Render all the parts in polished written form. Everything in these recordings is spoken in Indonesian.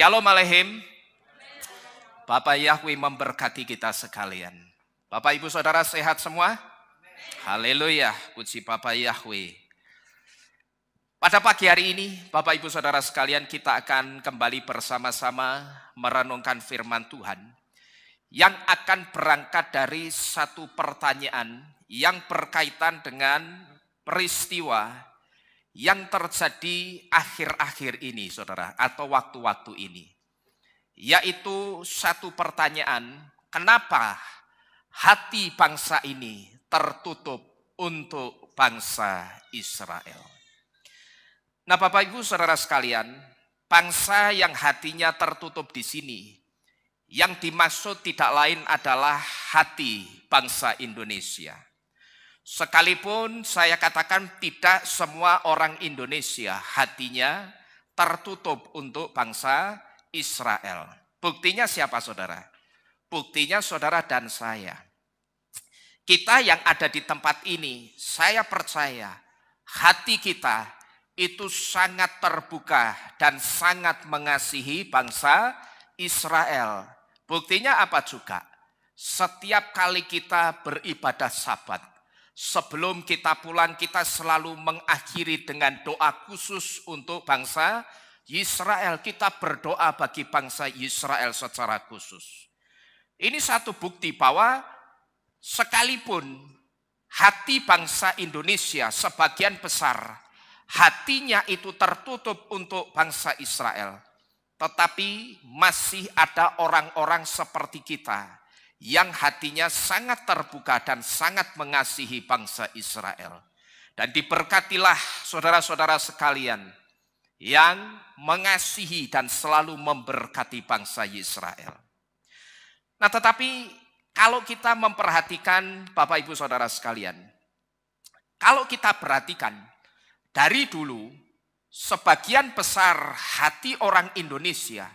Shalom Aleichem. Bapak Yahweh memberkati kita sekalian. Bapak Ibu Saudara sehat semua? Haleluya, puji Bapak Yahweh. Pada pagi hari ini, Bapak Ibu Saudara sekalian, kita akan kembali bersama-sama merenungkan firman Tuhan yang akan berangkat dari satu pertanyaan yang berkaitan dengan peristiwa yang terjadi akhir-akhir ini, saudara, atau waktu-waktu ini. Yaitu satu pertanyaan, kenapa hati bangsa ini tertutup untuk bangsa Israel? Nah, Bapak Ibu Saudara sekalian, bangsa yang hatinya tertutup di sini, yang dimaksud tidak lain adalah hati bangsa Indonesia. Sekalipun saya katakan tidak semua orang Indonesia hatinya tertutup untuk bangsa Israel. Buktinya siapa saudara? Buktinya saudara dan saya. Kita yang ada di tempat ini, saya percaya hati kita itu sangat terbuka dan sangat mengasihi bangsa Israel. Buktinya apa juga? Setiap kali kita beribadah Sabat, sebelum kita pulang, kita selalu mengakhiri dengan doa khusus untuk bangsa Israel. Kita berdoa bagi bangsa Israel secara khusus. Ini satu bukti bahwa sekalipun hati bangsa Indonesia sebagian besar hatinya itu tertutup untuk bangsa Israel, tetapi masih ada orang-orang seperti kita yang hatinya sangat terbuka dan sangat mengasihi bangsa Israel. Dan diberkatilah saudara-saudara sekalian yang mengasihi dan selalu memberkati bangsa Israel. Nah, tetapi kalau kita memperhatikan Bapak Ibu Saudara sekalian, kalau kita perhatikan dari dulu, sebagian besar hati orang Indonesia,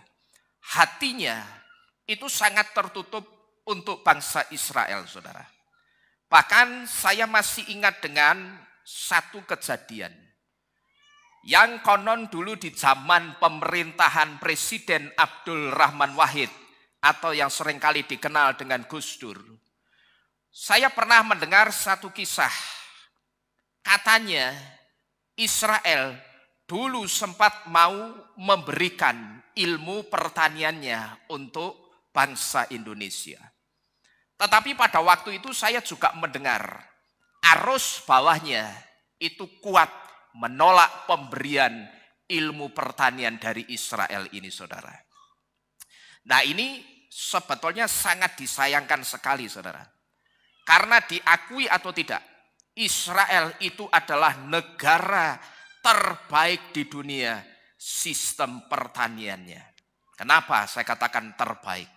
hatinya itu sangat tertutup untuk bangsa Israel, saudara. Bahkan saya masih ingat dengan satu kejadian yang konon dulu di zaman pemerintahan Presiden Abdul Rahman Wahid atau yang seringkali dikenal dengan Gus Dur. Saya pernah mendengar satu kisah. Katanya Israel dulu sempat mau memberikan ilmu pertaniannya untuk bangsa Indonesia. Tetapi pada waktu itu saya juga mendengar arus bawahnya itu kuat menolak pemberian ilmu pertanian dari Israel ini, saudara. Nah, ini sebetulnya sangat disayangkan sekali, saudara. Karena diakui atau tidak, Israel itu adalah negara terbaik di dunia sistem pertaniannya. Kenapa saya katakan terbaik?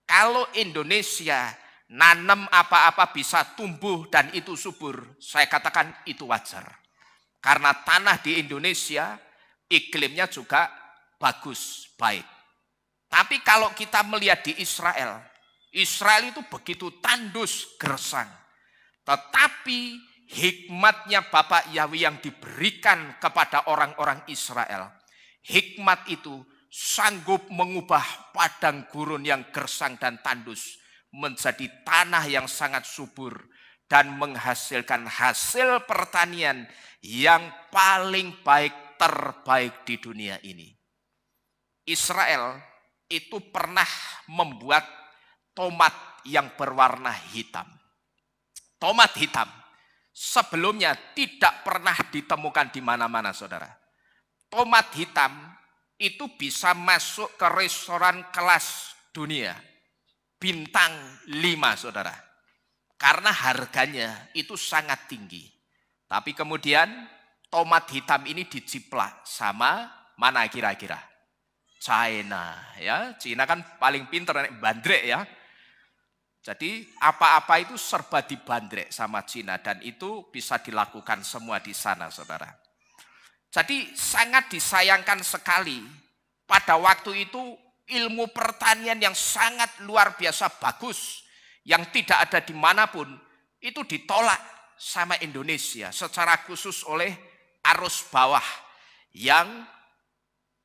Kalau Indonesia nanam apa-apa bisa tumbuh dan itu subur, saya katakan itu wajar. Karena tanah di Indonesia iklimnya juga bagus, baik. Tapi kalau kita melihat di Israel, Israel itu begitu tandus gersang. Tetapi hikmatnya Bapak Yahweh yang diberikan kepada orang-orang Israel, hikmat itu sanggup mengubah padang gurun yang gersang dan tandus menjadi tanah yang sangat subur dan menghasilkan hasil pertanian yang paling baik, terbaik di dunia ini. Israel itu pernah membuat tomat yang berwarna hitam. Tomat hitam sebelumnya tidak pernah ditemukan di mana-mana, saudara. Tomat hitam itu bisa masuk ke restoran kelas dunia. Bintang 5, saudara. Karena harganya itu sangat tinggi. Tapi kemudian tomat hitam ini diciplak sama mana kira-kira? China, ya. China kan paling pinter, bandrek ya. Jadi apa-apa itu serba dibandrek sama China dan itu bisa dilakukan semua di sana, saudara. Jadi sangat disayangkan sekali pada waktu itu ilmu pertanian yang sangat luar biasa bagus, yang tidak ada dimanapun, itu ditolak sama Indonesia, secara khusus oleh arus bawah yang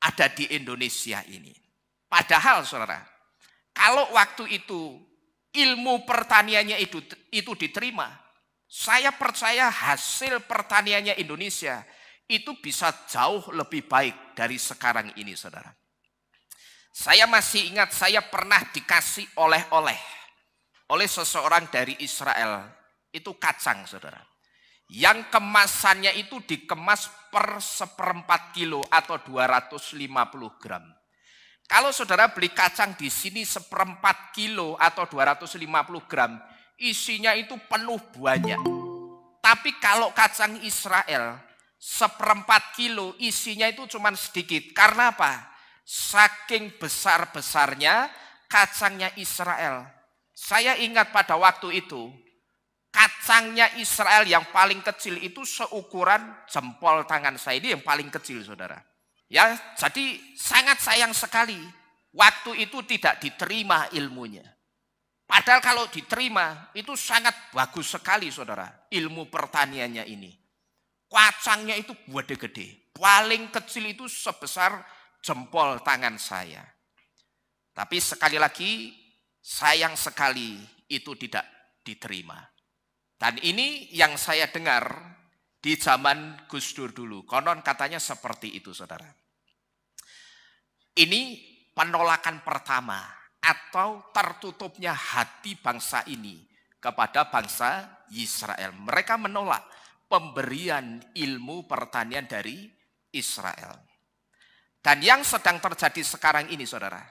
ada di Indonesia ini. Padahal saudara, kalau waktu itu ilmu pertaniannya itu diterima, saya percaya hasil pertaniannya Indonesia itu bisa jauh lebih baik dari sekarang ini, saudara. Saya masih ingat saya pernah dikasih oleh-oleh oleh seseorang dari Israel, itu kacang, saudara. Yang kemasannya itu dikemas per 1/4 kilo atau 250 gram. Kalau saudara beli kacang di sini 1/4 kilo atau 250 gram, isinya itu penuh banyak. Tapi kalau kacang Israel 1/4 kilo isinya itu cuma sedikit. Karena apa? Saking besar-besarnya kacangnya Israel. Saya ingat pada waktu itu, kacangnya Israel yang paling kecil itu seukuran jempol tangan saya, ini yang paling kecil, saudara. Ya, jadi sangat sayang sekali waktu itu tidak diterima ilmunya. Padahal kalau diterima itu sangat bagus sekali, saudara, ilmu pertaniannya ini. Kacangnya itu gede-gede, paling kecil itu sebesar jempol tangan saya. Tapi sekali lagi sayang sekali itu tidak diterima. Dan ini yang saya dengar di zaman Gus Dur dulu. Konon katanya seperti itu, saudara. Ini penolakan pertama atau tertutupnya hati bangsa ini kepada bangsa Israel. Mereka menolak pemberian ilmu pertanian dari Israel. Dan yang sedang terjadi sekarang ini, saudara,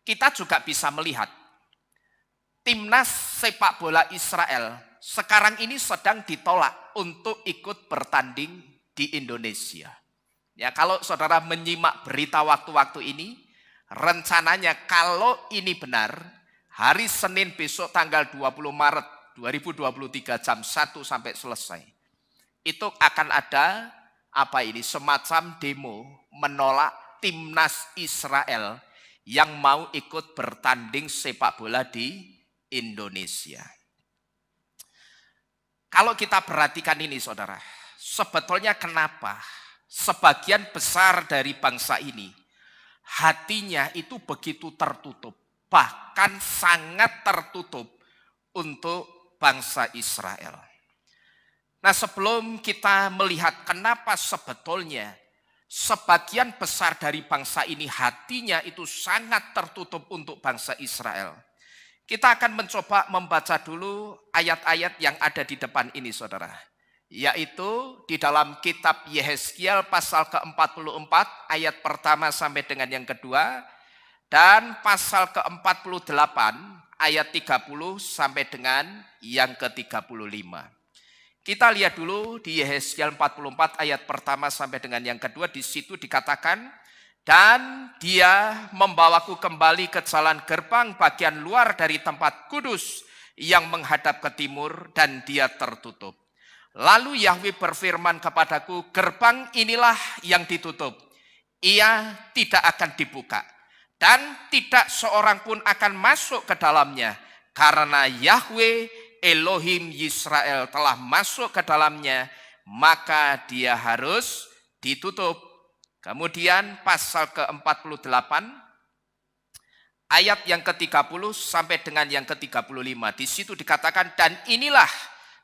kita juga bisa melihat timnas sepak bola Israel sekarang ini sedang ditolak untuk ikut bertanding di Indonesia. Ya, kalau saudara menyimak berita waktu-waktu ini, rencananya kalau ini benar, hari Senin besok tanggal 20 Maret 2023 jam 1 sampai selesai, itu akan ada semacam demo menolak timnas Israel yang mau ikut bertanding sepak bola di Indonesia. Kalau kita perhatikan ini, saudara, sebetulnya kenapa sebagian besar dari bangsa ini hatinya itu begitu tertutup, bahkan sangat tertutup untuk bangsa Israel. Nah, sebelum kita melihat kenapa sebetulnya sebagian besar dari bangsa ini hatinya itu sangat tertutup untuk bangsa Israel, kita akan mencoba membaca dulu ayat-ayat yang ada di depan ini, saudara. Yaitu di dalam kitab Yehezkiel pasal ke-44 ayat pertama sampai dengan yang kedua. Dan pasal ke-48 ayat 30 sampai dengan yang ke-35. Kita lihat dulu di Yehezkiel 44 ayat pertama sampai dengan yang kedua. Di situ dikatakan, dan dia membawaku kembali ke jalan gerbang bagian luar dari tempat kudus yang menghadap ke timur, dan dia tertutup. Lalu Yahweh berfirman kepadaku, gerbang inilah yang ditutup, ia tidak akan dibuka, dan tidak seorang pun akan masuk ke dalamnya, karena Yahweh Elohim Yisrael telah masuk ke dalamnya, maka dia harus ditutup. Kemudian pasal ke-48 ayat yang ke-30 sampai dengan yang ke-35. Di situ dikatakan, dan inilah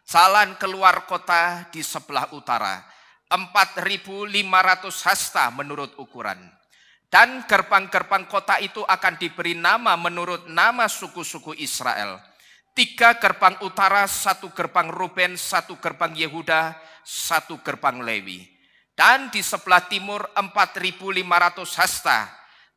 jalan keluar kota di sebelah utara, 4.500 hasta menurut ukuran. Dan gerbang-gerbang kota itu akan diberi nama menurut nama suku-suku Israel. 3 gerbang utara, 1 gerbang Ruben, 1 gerbang Yehuda, 1 gerbang Lewi. Dan di sebelah timur 4.500 hasta,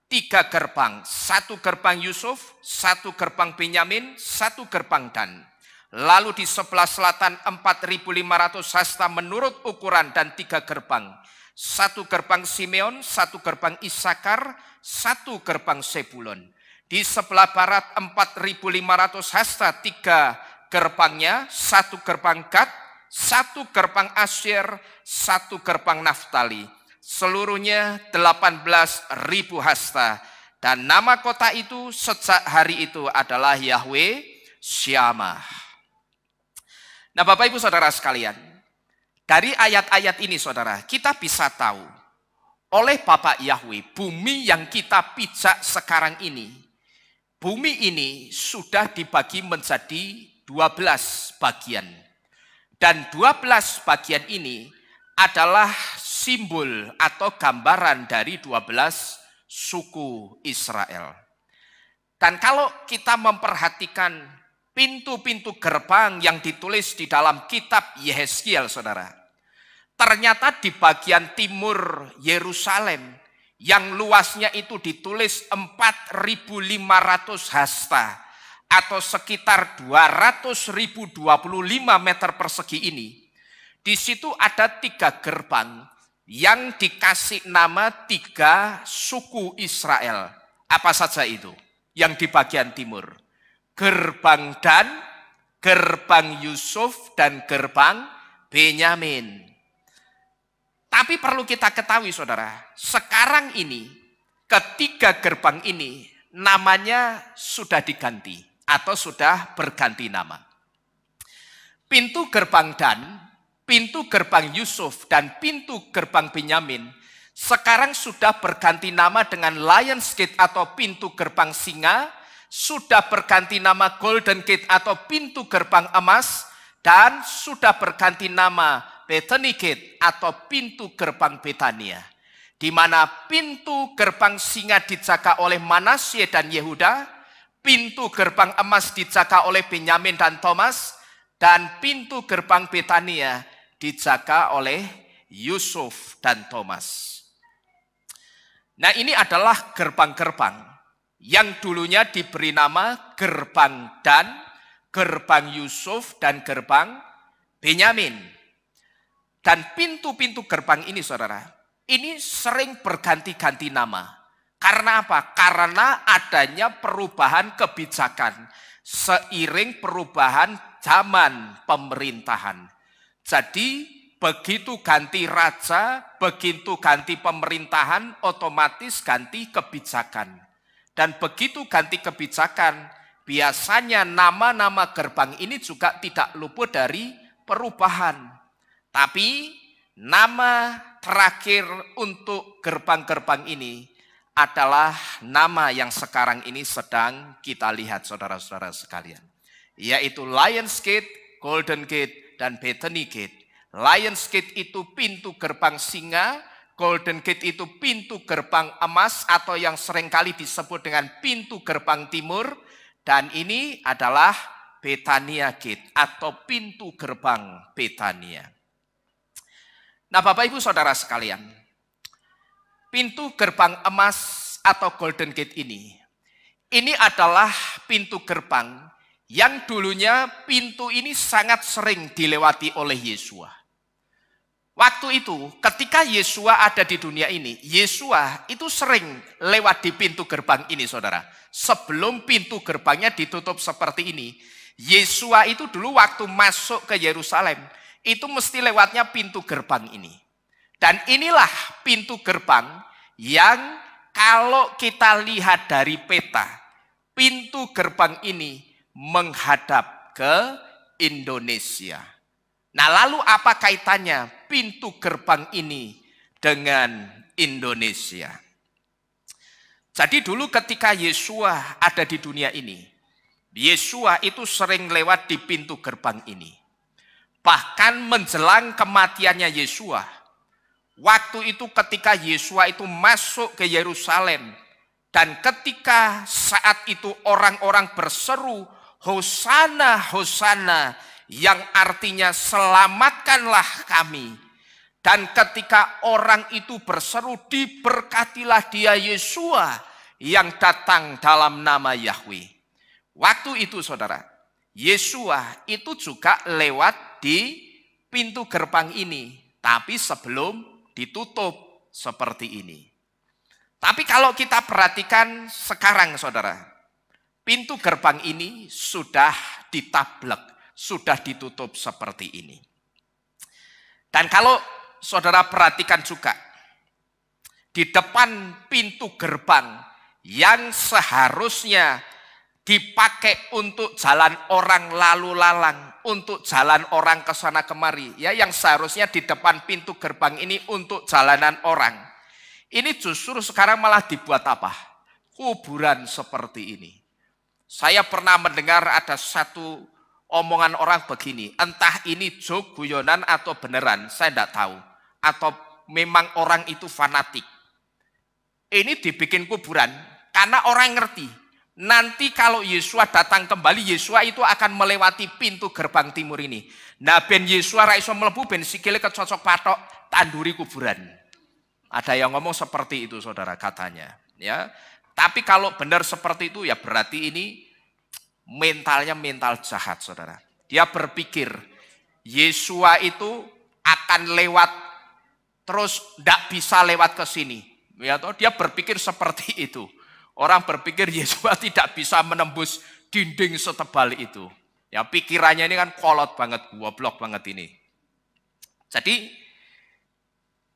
3 gerbang, 1 gerbang Yusuf, 1 gerbang Benyamin, 1 gerbang Dan. Lalu di sebelah selatan 4.500 hasta menurut ukuran dan 3 gerbang, 1 gerbang Simeon, 1 gerbang Isakar, 1 gerbang Sebulon. Di sebelah barat 4.500 hasta, 3 gerbangnya, 1 gerbang Gad, 1 gerbang Asyir, 1 gerbang Naftali. Seluruhnya 18.000 hasta. Dan nama kota itu sejak hari itu adalah Yahweh Syamah. Nah, Bapak Ibu Saudara sekalian, dari ayat-ayat ini, saudara, kita bisa tahu oleh Bapak Yahweh, bumi yang kita pijak sekarang ini, bumi ini sudah dibagi menjadi 12 bagian. Dan 12 bagian ini adalah simbol atau gambaran dari 12 suku Israel. Dan kalau kita memperhatikan pintu-pintu gerbang yang ditulis di dalam kitab Yehezkiel, saudara, ternyata di bagian timur Yerusalem yang luasnya itu ditulis 4.500 hasta atau sekitar 200.025 meter persegi ini. Di situ ada 3 gerbang yang dikasih nama 3 suku Israel. Apa saja itu? Yang di bagian timur. Gerbang Dan, gerbang Yusuf, dan gerbang Benyamin. Tapi perlu kita ketahui, saudara, sekarang ini ketiga gerbang ini namanya sudah diganti atau sudah berganti nama. Pintu gerbang Dan, pintu gerbang Yusuf, dan pintu gerbang Benyamin sekarang sudah berganti nama dengan Lions Gate atau pintu gerbang singa, sudah berganti nama Golden Gate atau pintu gerbang emas, dan sudah berganti nama Bethany Gate atau pintu gerbang Betania, di mana pintu gerbang singa dijaga oleh Manasye dan Yehuda, pintu gerbang emas dijaga oleh Benyamin dan Thomas, dan pintu gerbang Betania dijaga oleh Yusuf dan Thomas. Nah, ini adalah gerbang-gerbang yang dulunya diberi nama gerbang Dan, gerbang Yusuf, dan gerbang Benyamin. Dan pintu-pintu gerbang ini, saudara, ini sering berganti-ganti nama. Karena apa? Karena adanya perubahan kebijakan seiring perubahan zaman pemerintahan. Jadi begitu ganti raja, begitu ganti pemerintahan, otomatis ganti kebijakan. Dan begitu ganti kebijakan, biasanya nama-nama gerbang ini juga tidak luput dari perubahan. Tapi nama terakhir untuk gerbang-gerbang ini adalah nama yang sekarang ini sedang kita lihat, saudara-saudara sekalian. Yaitu Lions Gate, Golden Gate, dan Bethany Gate. Lions Gate itu pintu gerbang singa, Golden Gate itu pintu gerbang emas atau yang seringkali disebut dengan pintu gerbang timur. Dan ini adalah Betania Gate atau pintu gerbang Betania. Nah, Bapak Ibu Saudara sekalian, pintu gerbang emas atau Golden Gate ini adalah pintu gerbang yang dulunya pintu ini sangat sering dilewati oleh Yesua. Waktu itu ketika Yesua ada di dunia ini, Yesua itu sering lewat di pintu gerbang ini, saudara. Sebelum pintu gerbangnya ditutup seperti ini, Yesua itu dulu waktu masuk ke Yerusalem, itu mesti lewatnya pintu gerbang ini. Dan inilah pintu gerbang yang kalau kita lihat dari peta, pintu gerbang ini menghadap ke Indonesia. Nah, lalu apa kaitannya pintu gerbang ini dengan Indonesia? Jadi dulu ketika Yesua ada di dunia ini, Yesua itu sering lewat di pintu gerbang ini. Bahkan menjelang kematiannya Yesua, waktu itu ketika Yesua itu masuk ke Yerusalem, dan ketika saat itu orang-orang berseru, Hosana, Hosana, yang artinya selamatkanlah kami. Dan ketika orang itu berseru, diberkatilah dia Yesua yang datang dalam nama Yahweh. Waktu itu, saudara, Yesua itu juga lewat di pintu gerbang ini, tapi sebelum ditutup seperti ini. Tapi kalau kita perhatikan sekarang, saudara, pintu gerbang ini sudah ditablek, sudah ditutup seperti ini. Dan kalau saudara perhatikan juga, di depan pintu gerbang yang seharusnya dipakai untuk jalan orang lalu lalang, untuk jalan orang ke sana kemari, ya, yang seharusnya di depan pintu gerbang ini untuk jalanan orang. Ini justru sekarang malah dibuat apa? Kuburan seperti ini. Saya pernah mendengar ada satu omongan orang begini, entah ini joke, guyonan atau beneran, saya tidak tahu. Atau memang orang itu fanatik. Ini dibikin kuburan karena orang ngerti. Nanti kalau Yesua datang kembali, Yesua itu akan melewati pintu gerbang timur ini. Nah, ben Yesua ra iso mlebu, ben sikile kecocok patok tanduri kuburan. Ada yang ngomong seperti itu, saudara, katanya. Ya, tapi kalau benar seperti itu, ya berarti ini mentalnya mental jahat, saudara. Dia berpikir Yesua itu akan lewat, terus tidak bisa lewat ke sini. Ya, dia berpikir seperti itu. Orang berpikir Yesua tidak bisa menembus dinding setebal itu. Ya, pikirannya ini kan kolot banget, goblok banget ini. Jadi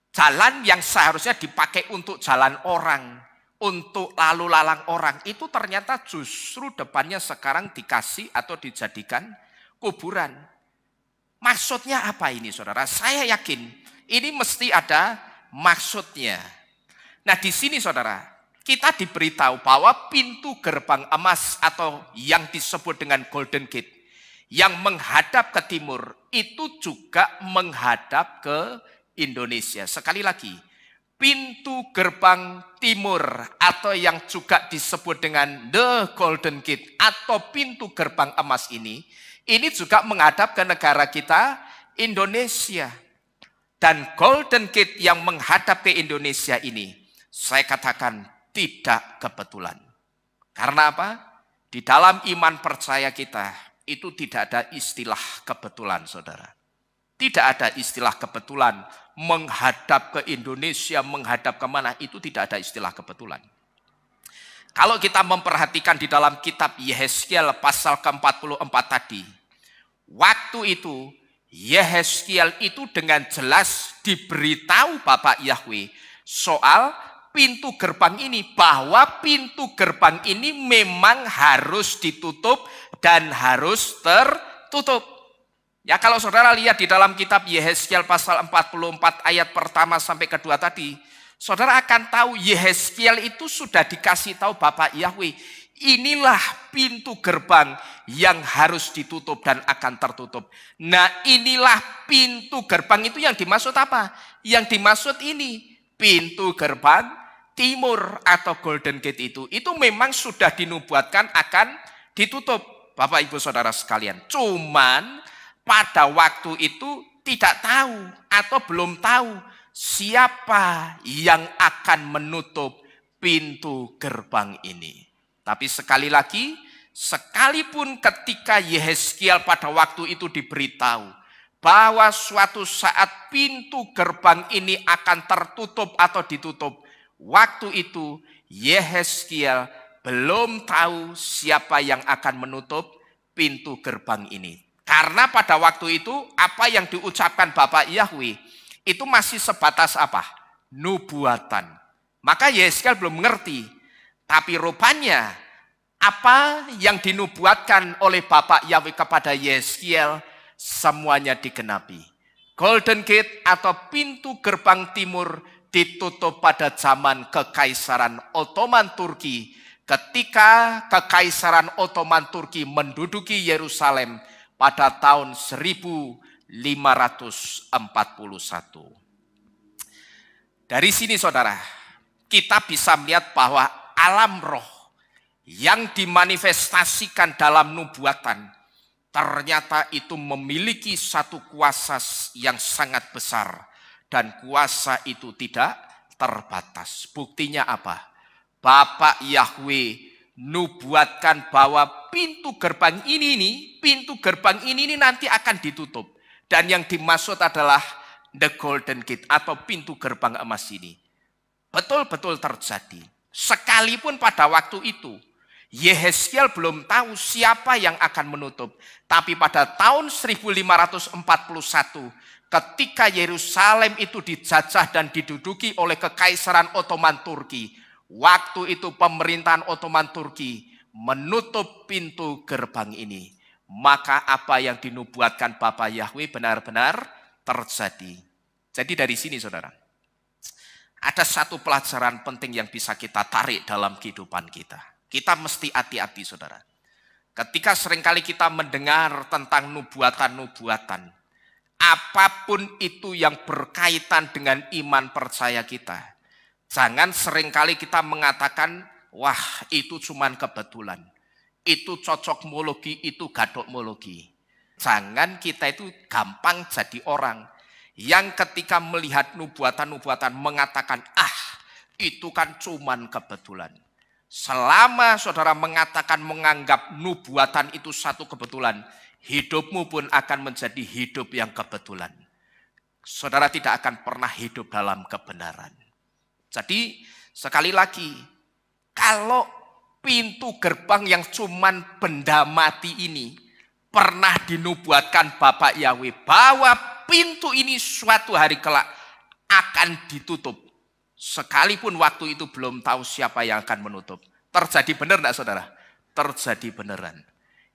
jalan yang seharusnya dipakai untuk jalan orang, untuk lalu lalang orang, itu ternyata justru depannya sekarang dikasih atau dijadikan kuburan. Maksudnya apa ini, saudara? Saya yakin ini mesti ada maksudnya. Nah, di sini, saudara, kita diberitahu bahwa pintu gerbang emas atau yang disebut dengan Golden Gate yang menghadap ke timur itu juga menghadap ke Indonesia. Sekali lagi, pintu gerbang timur atau yang juga disebut dengan The Golden Gate atau pintu gerbang emas ini juga menghadap ke negara kita, Indonesia. Dan Golden Gate yang menghadap ke Indonesia ini, saya katakan tidak kebetulan. Karena apa? Di dalam iman percaya kita, itu tidak ada istilah kebetulan, saudara. Tidak ada istilah kebetulan. Menghadap ke Indonesia, menghadap kemana, itu tidak ada istilah kebetulan. Kalau kita memperhatikan di dalam kitab Yehezkiel pasal ke-44 tadi, waktu itu Yehezkiel itu dengan jelas diberitahu Bapak Yahweh soal pintu gerbang ini, bahwa pintu gerbang ini memang harus ditutup dan harus tertutup. Ya, kalau saudara lihat di dalam kitab Yehezkiel pasal 44 ayat pertama sampai kedua tadi, saudara akan tahu Yehezkiel itu sudah dikasih tahu Bapak Yahweh, inilah pintu gerbang yang harus ditutup dan akan tertutup. Nah, inilah pintu gerbang itu yang dimaksud apa? Yang dimaksud ini, pintu gerbang timur atau Golden Gate itu memang sudah dinubuatkan akan ditutup, Bapak Ibu Saudara sekalian. Cuman pada waktu itu tidak tahu atau belum tahu siapa yang akan menutup pintu gerbang ini. Tapi sekali lagi, sekalipun ketika Yehezkiel pada waktu itu diberitahu bahwa suatu saat pintu gerbang ini akan tertutup atau ditutup, waktu itu Yehezkiel belum tahu siapa yang akan menutup pintu gerbang ini. Karena pada waktu itu apa yang diucapkan Bapak Yahweh itu masih sebatas apa? Nubuatan. Maka Yehezkiel belum mengerti. Tapi rupanya apa yang dinubuatkan oleh Bapak Yahweh kepada Yehezkiel semuanya digenapi. Golden Gate atau pintu gerbang timur ditutup pada zaman Kekaisaran Ottoman Turki. Ketika Kekaisaran Ottoman Turki menduduki Yerusalem pada tahun 1541. Dari sini, saudara, kita bisa melihat bahwa alam roh yang dimanifestasikan dalam nubuatan ternyata itu memiliki satu kuasa yang sangat besar, dan kuasa itu tidak terbatas. Buktinya apa? Bapak Yahweh nubuatkan bahwa pintu gerbang ini nanti akan ditutup. Dan yang dimaksud adalah the Golden Gate atau pintu gerbang emas ini. Betul-betul terjadi. Sekalipun pada waktu itu Yehezkiel belum tahu siapa yang akan menutup. Tapi pada tahun 1541 ketika Yerusalem itu dijajah dan diduduki oleh Kekaisaran Ottoman Turki, waktu itu pemerintahan Ottoman Turki menutup pintu gerbang ini. Maka apa yang dinubuatkan Bapak Yahweh benar-benar terjadi. Jadi dari sini, saudara, Ada satu pelajaran penting yang bisa kita tarik dalam kehidupan kita. Kita mesti hati-hati, saudara. Ketika seringkali kita mendengar tentang nubuatan-nubuatan, apapun itu yang berkaitan dengan iman percaya kita, jangan seringkali kita mengatakan, wah itu cuman kebetulan, itu cocokmologi, itu gadokmologi. Jangan kita itu gampang jadi orang yang ketika melihat nubuatan-nubuatan mengatakan, itu kan cuman kebetulan. Selama saudara mengatakan menganggap nubuatan itu satu kebetulan, hidupmu pun akan menjadi hidup yang kebetulan. Saudara tidak akan pernah hidup dalam kebenaran. Jadi sekali lagi, kalau pintu gerbang yang cuman benda mati ini pernah dinubuatkan Bapak Yahweh bahwa pintu ini suatu hari kelak akan ditutup. Sekalipun waktu itu belum tahu siapa yang akan menutup. Terjadi benar enggak saudara? Terjadi beneran.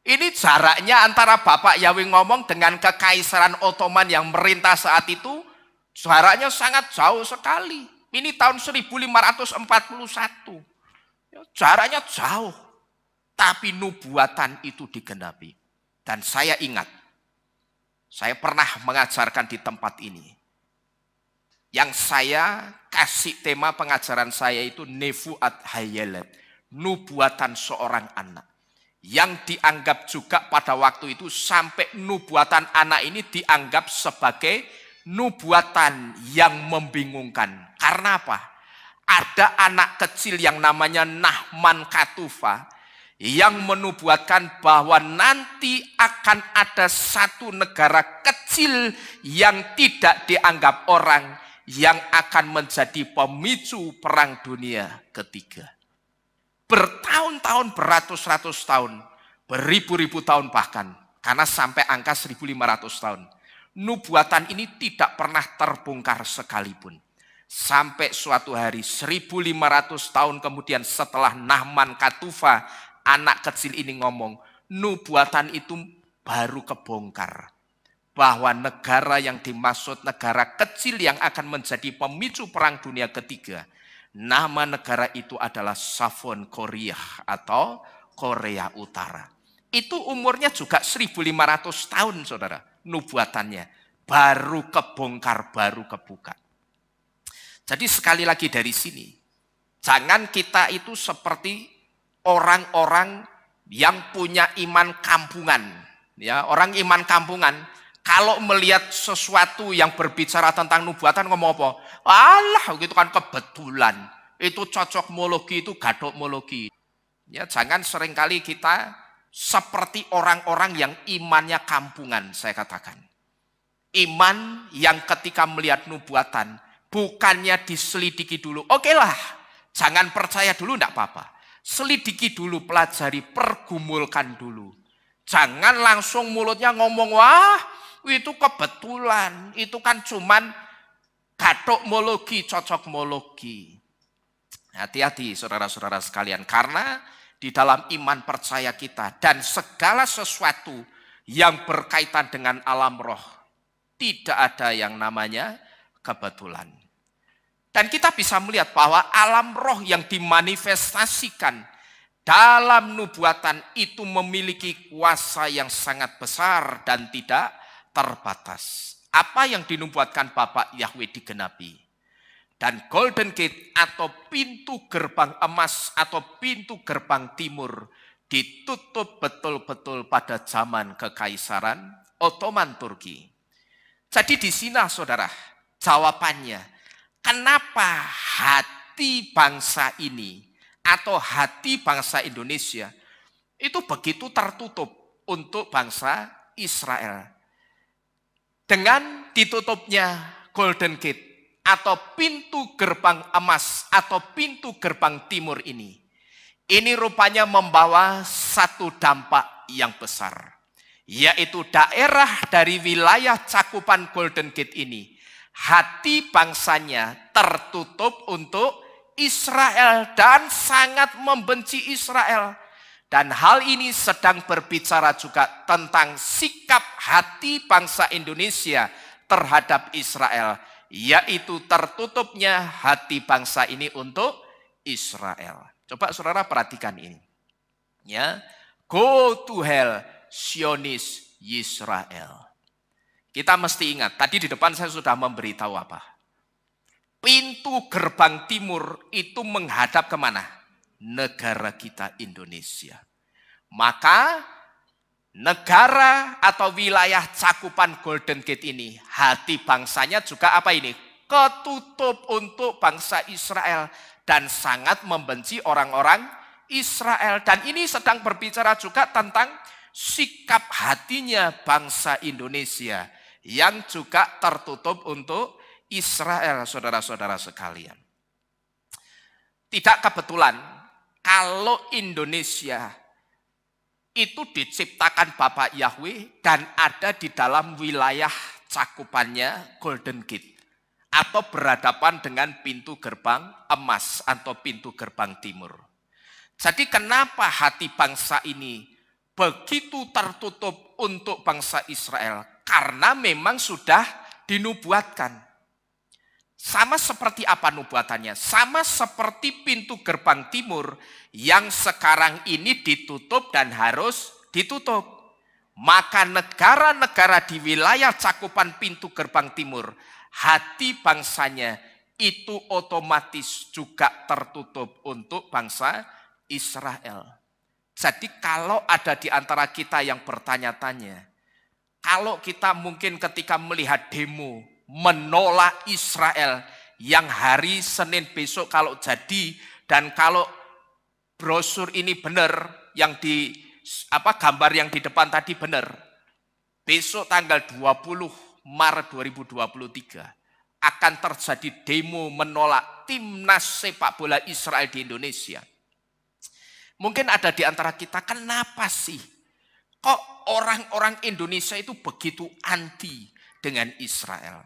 Ini jaraknya antara Bapak Yahweh ngomong dengan Kekaisaran Ottoman yang merintah saat itu, jaraknya sangat jauh sekali. Ini tahun 1541. Jaraknya jauh. Tapi nubuatan itu digenapi. Dan saya ingat, saya pernah mengajarkan di tempat ini. Yang saya kasih tema pengajaran saya itu Nevuat Hayelet, nubuatan seorang anak. Yang dianggap juga pada waktu itu sampai nubuatan anak ini dianggap sebagai nubuatan yang membingungkan. Karena apa? Ada anak kecil yang namanya Nahman Katufa yang menubuatkan bahwa nanti akan ada satu negara kecil yang tidak dianggap orang yang akan menjadi pemicu perang dunia ketiga. Bertahun-tahun, beratus-ratus tahun, beribu-ribu tahun bahkan, karena sampai angka 1500 tahun. Nubuatan ini tidak pernah terbongkar sekalipun. Sampai suatu hari 1500 tahun kemudian setelah Nahman Katufa, anak kecil ini ngomong, nubuatan itu baru kebongkar. Bahwa negara yang dimaksud negara kecil yang akan menjadi pemicu perang dunia ketiga. Nama negara itu adalah Savon Korea atau Korea Utara. Itu umurnya juga 1500 tahun saudara, nubuatannya. Baru kebongkar, baru kebuka. Jadi sekali lagi dari sini, jangan kita itu seperti orang-orang yang punya iman kampungan. Ya, orang iman kampungan, kalau melihat sesuatu yang berbicara tentang nubuatan ngomong apa? Alah, itu kan kebetulan. Itu cocokmologi, itu gadokmologi. Ya, jangan seringkali kita seperti orang-orang yang imannya kampungan, saya katakan. Iman yang ketika melihat nubuatan, bukannya diselidiki dulu. Oke lah, jangan percaya dulu, enggak apa-apa. Selidiki dulu, pelajari, pergumulkan dulu. Jangan langsung mulutnya ngomong, wah itu kebetulan, itu kan cuman gadokmologi, cocokmologi. Hati-hati saudara-saudara sekalian, karena di dalam iman percaya kita dan segala sesuatu yang berkaitan dengan alam roh, tidak ada yang namanya kebetulan. Dan kita bisa melihat bahwa alam roh yang dimanifestasikan dalam nubuatan itu memiliki kuasa yang sangat besar dan tidak terbatas. Apa yang dinubuatkan Bapak Yahweh digenapi. Dan Golden Gate atau pintu gerbang emas atau pintu gerbang timur ditutup betul-betul pada zaman Kekaisaran Ottoman Turki. Jadi di sini saudara, jawabannya. Kenapa hati bangsa ini atau hati bangsa Indonesia itu begitu tertutup untuk bangsa Israel? Dengan ditutupnya Golden Gate atau pintu gerbang emas atau pintu gerbang timur ini rupanya membawa satu dampak yang besar. Yaitu daerah dari wilayah cakupan Golden Gate ini, hati bangsanya tertutup untuk Israel dan sangat membenci Israel. Dan hal ini sedang berbicara juga tentang sikap hati bangsa Indonesia terhadap Israel yaitu tertutupnya hati bangsa ini untuk Israel. Coba saudara perhatikan ini. Ya, go to hell, Zionis Israel. Kita mesti ingat, tadi di depan saya sudah memberitahu apa? Pintu gerbang timur itu menghadap kemana? Negara kita Indonesia. Maka negara atau wilayah cakupan Golden Gate ini, hati bangsanya juga apa ini? Ketutup untuk bangsa Israel dan sangat membenci orang-orang Israel. Dan ini sedang berbicara juga tentang sikap hatinya bangsa Indonesia yang juga tertutup untuk Israel, saudara-saudara sekalian. Tidak kebetulan kalau Indonesia itu diciptakan Bapak Yahweh dan ada di dalam wilayah cakupannya Golden Gate atau berhadapan dengan pintu gerbang emas atau pintu gerbang timur. Jadi kenapa hati bangsa ini begitu tertutup untuk bangsa Israel? Karena memang sudah dinubuatkan. Sama seperti apa nubuatannya? Sama seperti pintu gerbang timur yang sekarang ini ditutup dan harus ditutup. Maka negara-negara di wilayah cakupan pintu gerbang timur, hati bangsanya itu otomatis juga tertutup untuk bangsa Israel. Jadi kalau ada di antara kita yang bertanya-tanya, kalau kita mungkin ketika melihat demo menolak Israel yang hari Senin besok kalau jadi, dan kalau brosur ini benar, yang di gambar yang di depan tadi benar, besok tanggal 20 Maret 2023 akan terjadi demo menolak timnas sepak bola Israel di Indonesia. Mungkin ada di antara kita, kenapa sih kok orang-orang Indonesia itu begitu anti dengan Israel?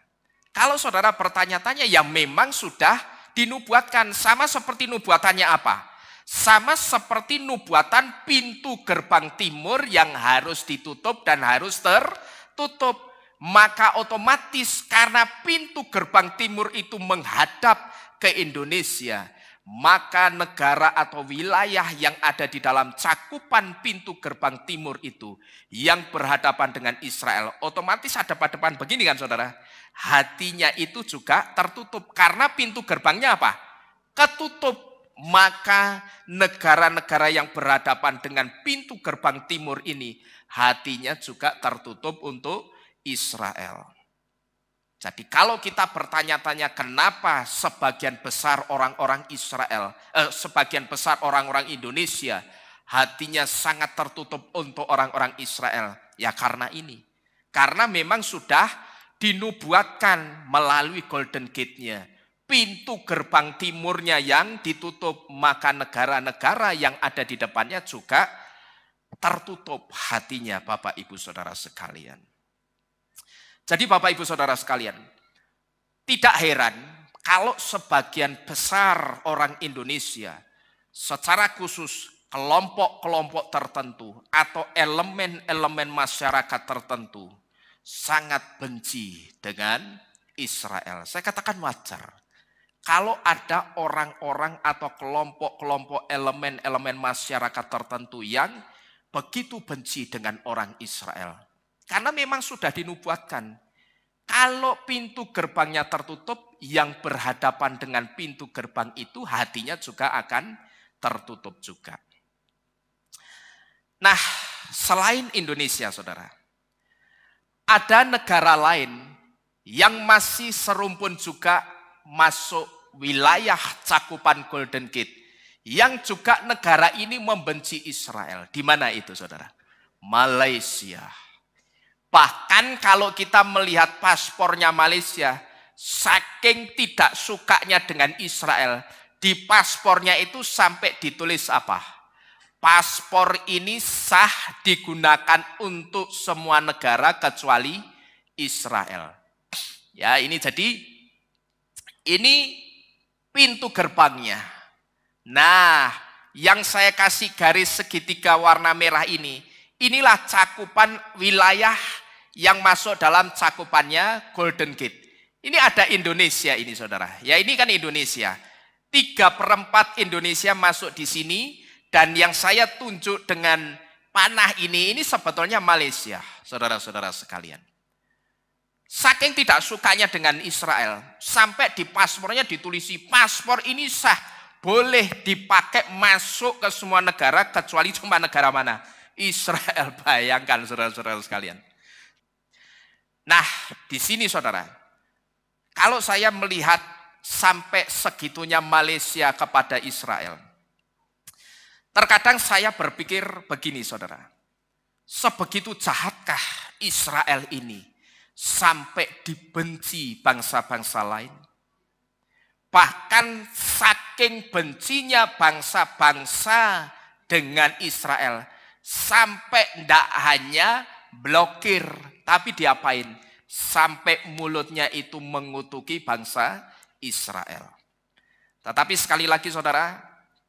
Kalau saudara bertanya-tanya, ya memang sudah dinubuatkan. Sama seperti nubuatannya apa? Sama seperti nubuatan pintu gerbang timur yang harus ditutup dan harus tertutup. Maka otomatis karena pintu gerbang timur itu menghadap ke Indonesia, maka negara atau wilayah yang ada di dalam cakupan pintu gerbang timur itu yang berhadapan dengan Israel, otomatis hadapan-hadapan begini kan saudara, hatinya itu juga tertutup karena pintu gerbangnya apa? Ketutup. Maka negara-negara yang berhadapan dengan pintu gerbang timur ini hatinya juga tertutup untuk Israel. Jadi kalau kita bertanya-tanya kenapa sebagian besar orang-orang Israel, sebagian besar orang-orang Indonesia hatinya sangat tertutup untuk orang-orang Israel, ya karena ini. Karena memang sudah dinubuatkan melalui Golden Gate-nya, pintu gerbang timurnya yang ditutup, maka negara-negara yang ada di depannya juga tertutup hatinya, Bapak Ibu Saudara sekalian. Jadi Bapak Ibu Saudara sekalian, tidak heran kalau sebagian besar orang Indonesia, secara khusus kelompok-kelompok tertentu atau elemen-elemen masyarakat tertentu, sangat benci dengan Israel. Saya katakan wajar. Kalau ada orang-orang atau kelompok-kelompok elemen-elemen masyarakat tertentu yang begitu benci dengan orang Israel. Karena memang sudah dinubuatkan. Kalau pintu gerbangnya tertutup, yang berhadapan dengan pintu gerbang itu hatinya juga akan tertutup juga. Nah, selain Indonesia, saudara, ada negara lain yang masih serumpun juga masuk wilayah cakupan Golden Gate, yang juga negara ini membenci Israel. Di mana itu, saudara? Malaysia. Bahkan kalau kita melihat paspornya Malaysia, saking tidak sukanya dengan Israel, di paspornya itu sampai ditulis apa? Paspor ini sah digunakan untuk semua negara kecuali Israel. Ya, ini jadi ini pintu gerbangnya. Nah, yang saya kasih garis segitiga warna merah ini, inilah cakupan wilayah yang masuk dalam cakupannya Golden Gate. Ini ada Indonesia ini saudara. Ya ini kan Indonesia. 3/4 Indonesia masuk di sini. Dan yang saya tunjuk dengan panah ini sebetulnya Malaysia. Saudara-saudara sekalian. Saking tidak sukanya dengan Israel. Sampai di paspornya ditulisi paspor ini sah. Boleh dipakai masuk ke semua negara. Kecuali cuma negara mana? Israel. Bayangkan saudara-saudara sekalian. Nah di sini saudara. Kalau saya melihat sampai segitunya Malaysia kepada Israel. Terkadang saya berpikir begini saudara. Sebegitu jahatkah Israel ini sampai dibenci bangsa-bangsa lain? Bahkan saking bencinya bangsa-bangsa dengan Israel. Sampai tidak hanya blokir. Tapi diapain? Sampai mulutnya itu mengutuki bangsa Israel. Tetapi sekali lagi saudara,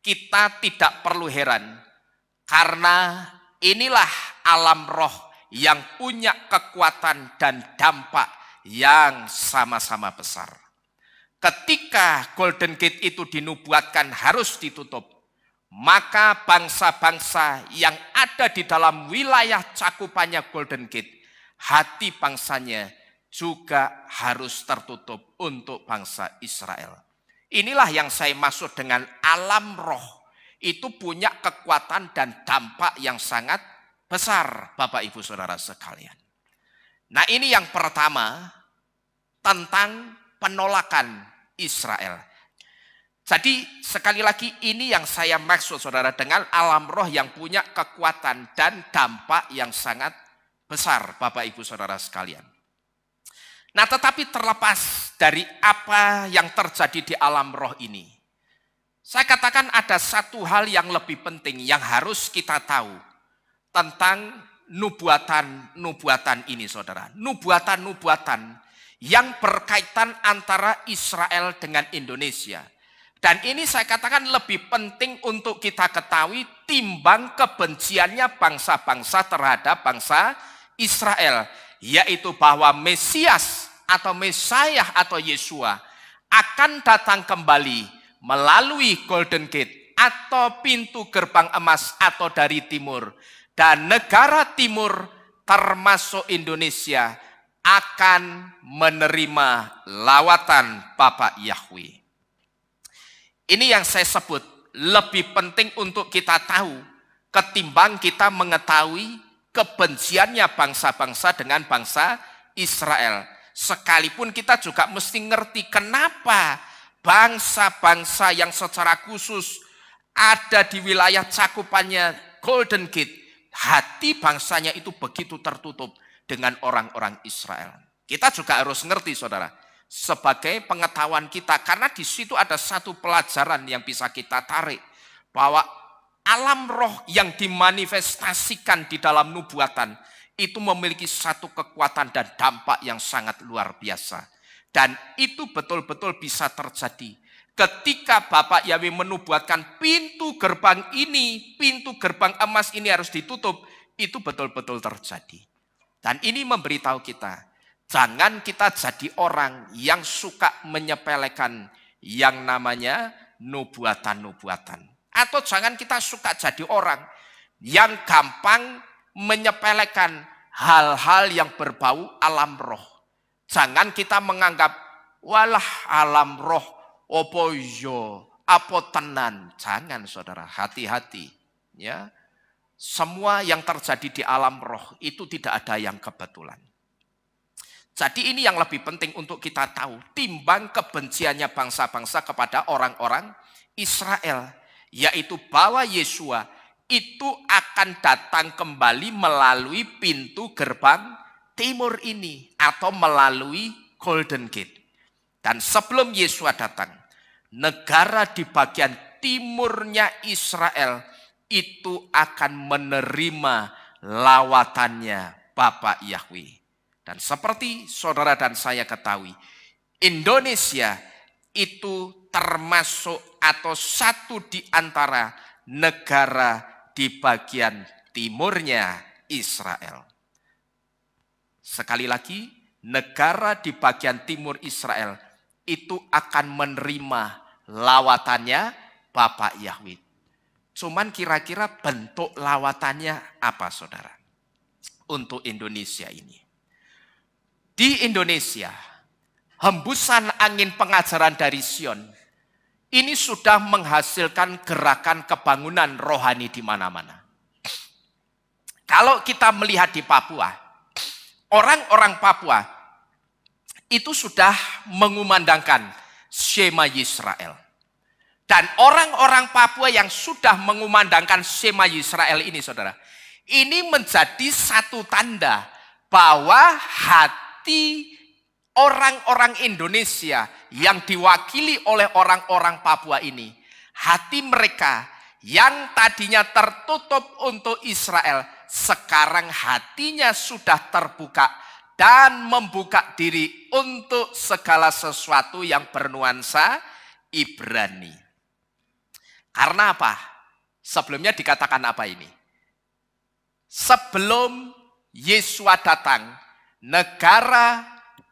kita tidak perlu heran. Karena inilah alam roh yang punya kekuatan dan dampak yang sama-sama besar. Ketika Golden Gate itu dinubuatkan harus ditutup, maka bangsa-bangsa yang ada di dalam wilayah cakupannya Golden Gate, hati bangsanya juga harus tertutup untuk bangsa Israel. Inilah yang saya maksud dengan alam roh. Itu punya kekuatan dan dampak yang sangat besar, Bapak Ibu Saudara sekalian. Nah ini yang pertama, tentang penolakan Israel. Jadi sekali lagi ini yang saya maksud saudara dengan alam roh yang punya kekuatan dan dampak yang sangat besar, Bapak Ibu Saudara sekalian. Nah tetapi terlepas dari apa yang terjadi di alam roh ini, saya katakan ada satu hal yang lebih penting yang harus kita tahu tentang nubuatan ini saudara. Nubuatan yang berkaitan antara Israel dengan Indonesia. Dan ini saya katakan lebih penting untuk kita ketahui timbang kebenciannya bangsa-bangsa terhadap bangsa Israel, yaitu bahwa Mesias atau Mesayah atau Yesua akan datang kembali melalui Golden Gate atau pintu gerbang emas atau dari timur, dan negara timur termasuk Indonesia akan menerima lawatan Bapak Yahweh. Ini yang saya sebut lebih penting untuk kita tahu ketimbang kita mengetahui kebenciannya bangsa-bangsa dengan bangsa Israel. Sekalipun kita juga mesti ngerti kenapa bangsa-bangsa yang secara khusus ada di wilayah cakupannya Golden Gate, hati bangsanya itu begitu tertutup dengan orang-orang Israel. Kita juga harus ngerti saudara, sebagai pengetahuan kita, karena di situ ada satu pelajaran yang bisa kita tarik, bahwa alam roh yang dimanifestasikan di dalam nubuatan itu memiliki satu kekuatan dan dampak yang sangat luar biasa. Dan itu betul-betul bisa terjadi ketika Bapak Yahweh menubuatkan pintu gerbang ini, pintu gerbang emas ini harus ditutup. Itu betul-betul terjadi. Dan ini memberitahu kita, jangan kita jadi orang yang suka menyepelekan yang namanya nubuatan-nubuatan. Atau jangan kita suka jadi orang yang gampang menyepelekan hal-hal yang berbau alam roh. Jangan kita menganggap, walah alam roh, opo yo, apa tenan. Jangan saudara, hati-hati. Ya, semua yang terjadi di alam roh itu tidak ada yang kebetulan. Jadi ini yang lebih penting untuk kita tahu, timbang kebenciannya bangsa-bangsa kepada orang-orang Israel. Yaitu bahwa Yesua itu akan datang kembali melalui pintu gerbang timur ini atau melalui Golden Gate. Dan sebelum Yesua datang, negara di bagian timurnya Israel itu akan menerima lawatannya Bapak Yahweh. Dan seperti saudara dan saya ketahui, Indonesia itu termasuk atau satu di antara negara di bagian timurnya Israel. Sekali lagi, negara di bagian timur Israel itu akan menerima lawatannya Bapak Yahweh. Cuman kira-kira bentuk lawatannya apa, saudara? Untuk Indonesia ini. Di Indonesia, hembusan angin pengajaran dari Sion ini sudah menghasilkan gerakan kebangunan rohani di mana-mana. Kalau kita melihat di Papua, orang-orang Papua itu sudah mengumandangkan Shema Yisrael. Dan orang-orang Papua yang sudah mengumandangkan Shema Yisrael ini, saudara, ini menjadi satu tanda bahwa hati orang-orang Indonesia yang diwakili oleh orang-orang Papua ini, hati mereka yang tadinya tertutup untuk Israel, sekarang hatinya sudah terbuka dan membuka diri untuk segala sesuatu yang bernuansa Ibrani. Karena apa? Sebelumnya dikatakan apa ini? Sebelum Yesua datang, negara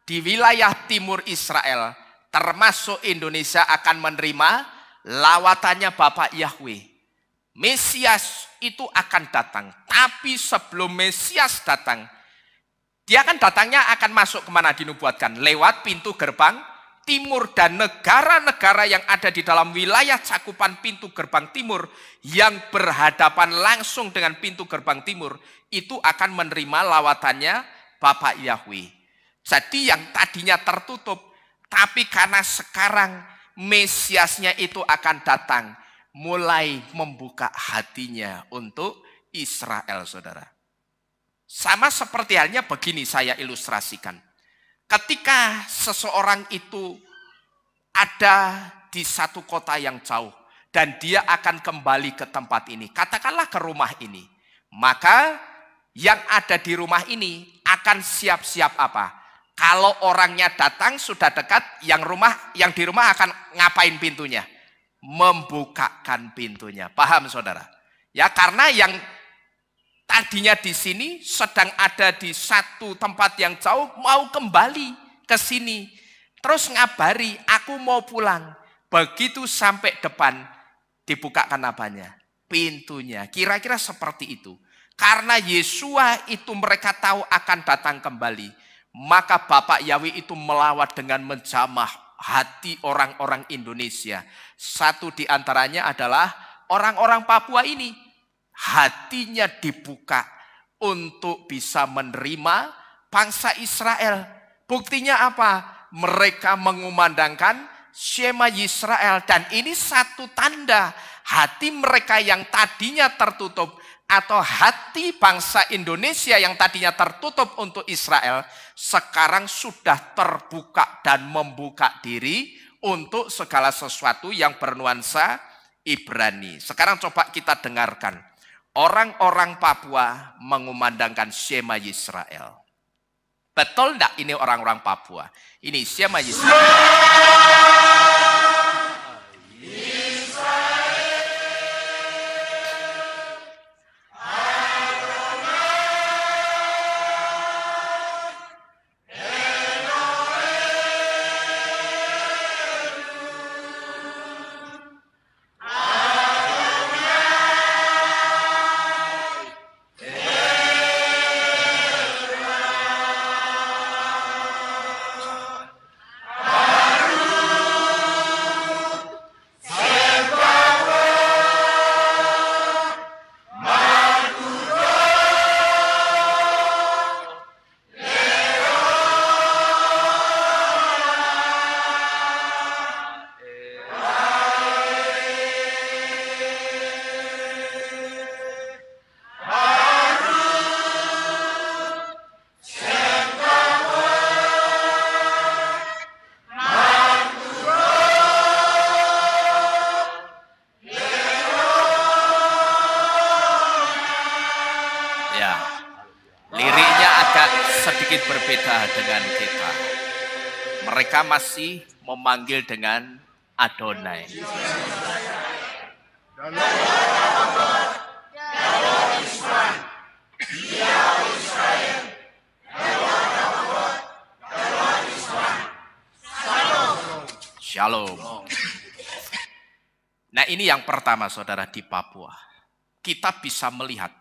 di wilayah timur Israel, termasuk Indonesia, akan menerima lawatannya Bapak Yahweh. Mesias itu akan datang. Tapi sebelum Mesias datang, dia akan datangnya akan masuk kemana dinubuatkan? Lewat pintu gerbang timur, dan negara-negara yang ada di dalam wilayah cakupan pintu gerbang timur yang berhadapan langsung dengan pintu gerbang timur itu akan menerima lawatannya Bapak Yahweh. Jadi yang tadinya tertutup, tapi karena sekarang Mesiasnya itu akan datang, mulai membuka hatinya untuk Israel, saudara. Sama seperti halnya begini saya ilustrasikan. Ketika seseorang itu ada di satu kota yang jauh dan dia akan kembali ke tempat ini, katakanlah ke rumah ini, maka yang ada di rumah ini akan siap-siap apa? Kalau orangnya datang sudah dekat, yang di rumah akan ngapain pintunya? Membukakan pintunya. Paham, saudara? Ya, karena yang tadinya di sini sedang ada di satu tempat yang jauh, mau kembali ke sini. Terus ngabari, aku mau pulang. Begitu sampai depan, dibukakan apanya? Pintunya. Kira-kira seperti itu. Karena Yesua itu mereka tahu akan datang kembali. Maka Bapak Yahweh itu melawat dengan menjamah hati orang-orang Indonesia. Satu di antaranya adalah orang-orang Papua ini. Hatinya dibuka untuk bisa menerima bangsa Israel. Buktinya apa? Mereka mengumandangkan Shema Yisrael. Dan ini satu tanda hati mereka yang tadinya tertutup, atau hati bangsa Indonesia yang tadinya tertutup untuk Israel, sekarang sudah terbuka dan membuka diri untuk segala sesuatu yang bernuansa Ibrani. Sekarang coba kita dengarkan. Orang-orang Papua mengumandangkan Shema Yisrael. Betul enggak ini orang-orang Papua? Ini Shema Yisrael. sedikit berbeda dengan kita. Mereka masih memanggil dengan Adonai. Shalom. Nah, ini yang pertama saudara di Papua. Kita bisa melihat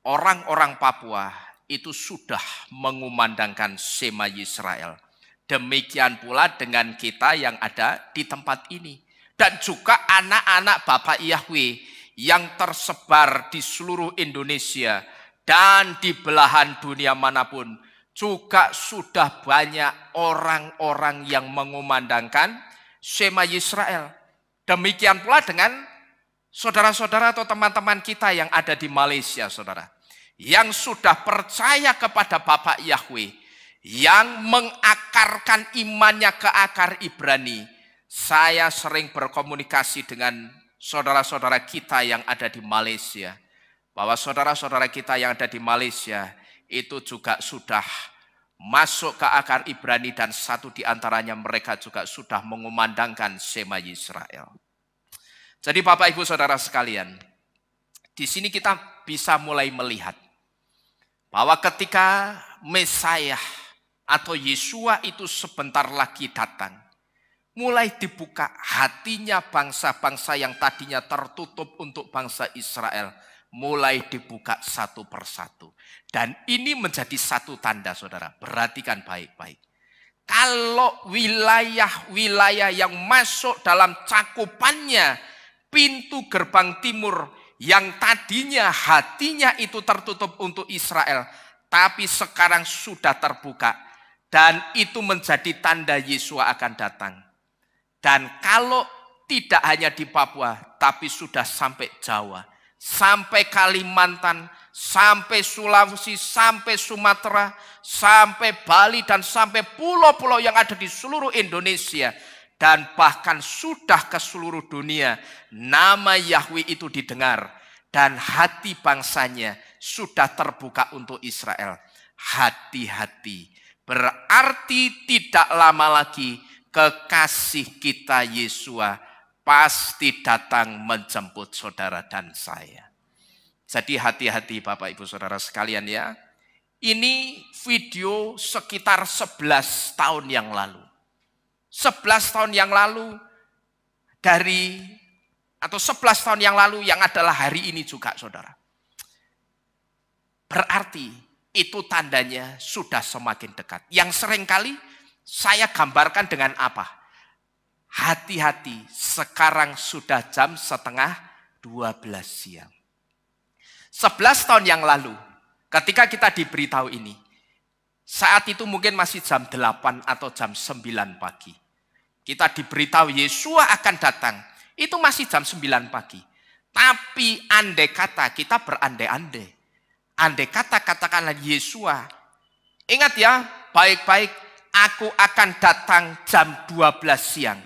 orang-orang Papua itu sudah mengumandangkan Shema Yisrael. Demikian pula dengan kita yang ada di tempat ini. Dan juga anak-anak Bapak Yahweh yang tersebar di seluruh Indonesia dan di belahan dunia manapun. Juga sudah banyak orang-orang yang mengumandangkan Shema Yisrael. Demikian pula dengan saudara-saudara atau teman-teman kita yang ada di Malaysia, saudara. Yang sudah percaya kepada Bapak Yahweh. Yang mengakarkan imannya ke akar Ibrani. Saya sering berkomunikasi dengan saudara-saudara kita yang ada di Malaysia. Bahwa saudara-saudara kita yang ada di Malaysia itu juga sudah masuk ke akar Ibrani dan satu di antaranya mereka juga sudah mengumandangkan Shema Yisrael. Jadi Bapak Ibu Saudara sekalian, di sini kita bisa mulai melihat bahwa ketika Mesias atau Yesua itu sebentar lagi datang, mulai dibuka hatinya bangsa-bangsa yang tadinya tertutup untuk bangsa Israel, mulai dibuka satu persatu. Dan ini menjadi satu tanda, saudara. Perhatikan baik-baik. Kalau wilayah-wilayah yang masuk dalam cakupannya pintu gerbang timur yang tadinya hatinya itu tertutup untuk Israel, tapi sekarang sudah terbuka. Dan itu menjadi tanda Yesua akan datang. Dan kalau tidak hanya di Papua, tapi sudah sampai Jawa, sampai Kalimantan, sampai Sulawesi, sampai Sumatera, sampai Bali, dan sampai pulau-pulau yang ada di seluruh Indonesia, dan bahkan sudah ke seluruh dunia, nama Yahweh itu didengar, dan hati bangsanya sudah terbuka untuk Israel. Hati-hati, berarti tidak lama lagi kekasih kita Yesua pasti datang menjemput saudara dan saya. Jadi hati-hati Bapak Ibu Saudara sekalian ya. Ini video sekitar 11 tahun yang lalu. 11 tahun yang lalu atau 11 tahun yang lalu yang adalah hari ini juga saudara. Berarti itu tandanya sudah semakin dekat. Yang seringkali saya gambarkan dengan apa? Hati-hati, sekarang sudah jam 11:30 siang. 11 tahun yang lalu, ketika kita diberitahu ini, saat itu mungkin masih jam 8 atau jam 9 pagi. Kita diberitahu Yesua akan datang, itu masih jam 9 pagi. Tapi andai kata kita berandai-andai, andai kata katakanlah Yesua, ingat ya, baik-baik, aku akan datang jam 12 siang.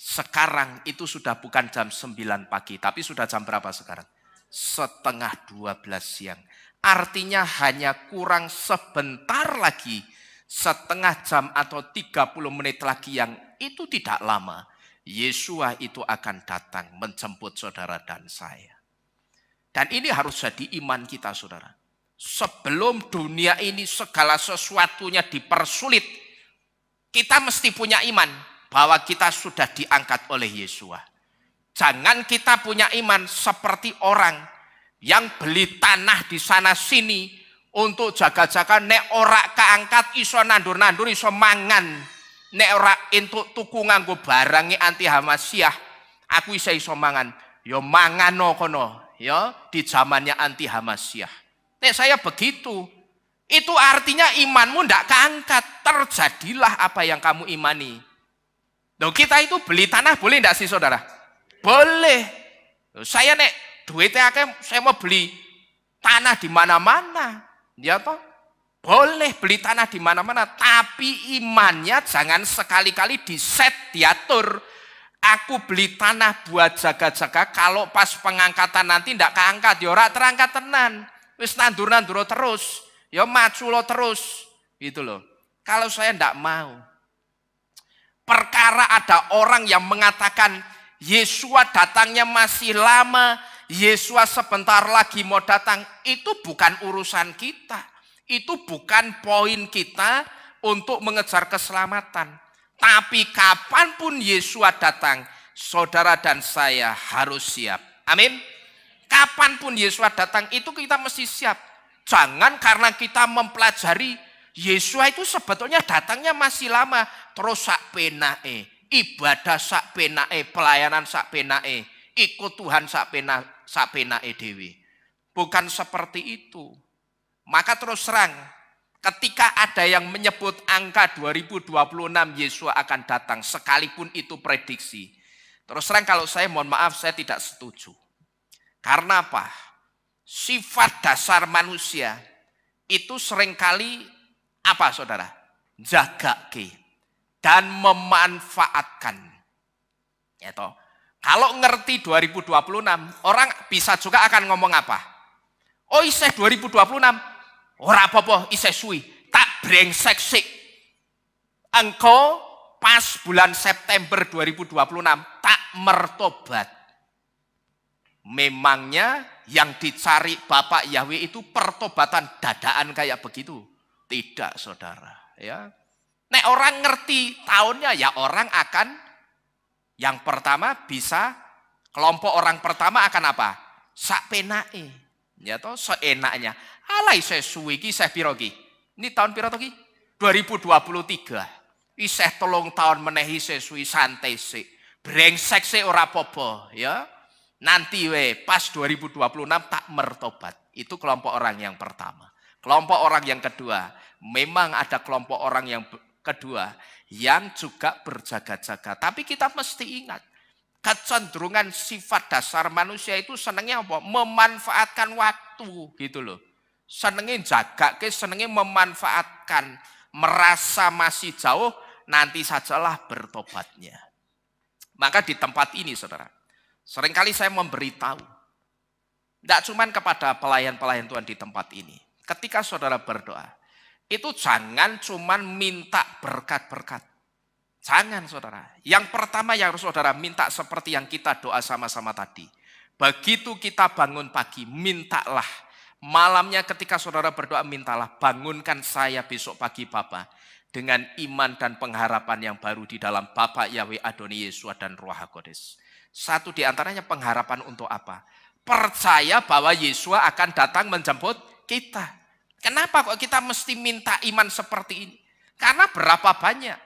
Sekarang itu sudah bukan jam 9 pagi, tapi sudah jam berapa sekarang? 11:30 siang. Artinya hanya kurang sebentar lagi, setengah jam atau 30 menit lagi yang itu tidak lama. Yesua itu akan datang menjemput saudara dan saya. Dan ini harus jadi iman kita saudara. Sebelum dunia ini segala sesuatunya dipersulit, kita mesti punya iman bahwa kita sudah diangkat oleh Yesua. Jangan kita punya iman seperti orang yang beli tanah di sana sini untuk jaga-jaga, nek ora keangkat iso nandur-nandur iso mangan, nek ora entuk tuku nganggo barange anti Hamasiah, aku iso mangan, yo mangano kono, yo di zamannya anti Hamasiah. Nek saya begitu, itu artinya imanmu ndak keangkat, terjadilah apa yang kamu imani. Loh, kita itu beli tanah boleh ndak sih saudara? Boleh. Saya nek duitnya akeh, saya mau beli tanah di mana-mana. Ya toh? Boleh beli tanah di mana-mana, tapi imannya jangan sekali-kali diset, diatur. Aku beli tanah buat jaga-jaga, kalau pas pengangkatan nanti ndak keangkat, ya ora terangkat tenan. Wis nandur-nandur terus, ya maju lo terus. Gitu loh. Kalau saya ndak mau. Perkara ada orang yang mengatakan Yesua datangnya masih lama, Yesua sebentar lagi mau datang, itu bukan urusan kita. Itu bukan poin kita untuk mengejar keselamatan. Tapi kapanpun Yesua datang, saudara dan saya harus siap. Amin. Kapanpun Yesua datang itu kita mesti siap. Jangan karena kita mempelajari Yesua itu sebetulnya datangnya masih lama. Terus sak penake, ibadah sak penake, pelayanan sak penake, ikut Tuhan sak penake dewi. Bukan seperti itu. Maka terus terang, ketika ada yang menyebut angka 2026 Yesua akan datang, sekalipun itu prediksi. Terus terang kalau saya mohon maaf, saya tidak setuju. Karena apa? Sifat dasar manusia itu seringkali apa saudara? Jagake dan memanfaatkan. Ya toh. Kalau ngerti 2026, orang bisa juga akan ngomong apa? Oh iseh 2026. Ora apa-apa isih suwi, tak brengsek sik. Engko pas bulan September 2026 tak mertobat. Memangnya yang dicari Bapak Yahweh itu pertobatan dadaan kayak begitu? Tidak, saudara. Ya, nek orang ngerti tahunnya ya orang akan yang pertama bisa kelompok orang pertama akan apa? Sak penake. Ya toh seenaknya. Alai saya suwi ki saya piro ki. Ini tahun piro to ki? 2023. Isih 3 tahun menehi saya suwi santai sik. Brengsek sik ora apa-apa, ya. Nanti pas 2026 tak mertobat. Itu kelompok orang yang pertama. Kelompok orang yang kedua, memang ada kelompok orang yang kedua yang juga berjaga-jaga. Tapi kita mesti ingat, kecenderungan sifat dasar manusia itu senangnya apa? Memanfaatkan waktu gitu loh. Senengnya jaga, senengnya memanfaatkan, merasa masih jauh, nanti sajalah bertobatnya. Maka di tempat ini saudara, seringkali saya memberitahu, tidak cuma kepada pelayan-pelayan Tuhan di tempat ini. Ketika saudara berdoa, itu jangan cuma minta berkat-berkat. Jangan saudara. Yang pertama yang harus saudara minta seperti yang kita doa sama-sama tadi. Begitu kita bangun pagi, mintalah. Malamnya ketika saudara berdoa, mintalah bangunkan saya besok pagi Bapa dengan iman dan pengharapan yang baru di dalam Bapa Yahweh Adoni Yesua dan Ruach HaKodes. Satu di antaranya pengharapan untuk apa? Percaya bahwa Yesua akan datang menjemput kita. Kenapa kok kita mesti minta iman seperti ini? Karena berapa banyak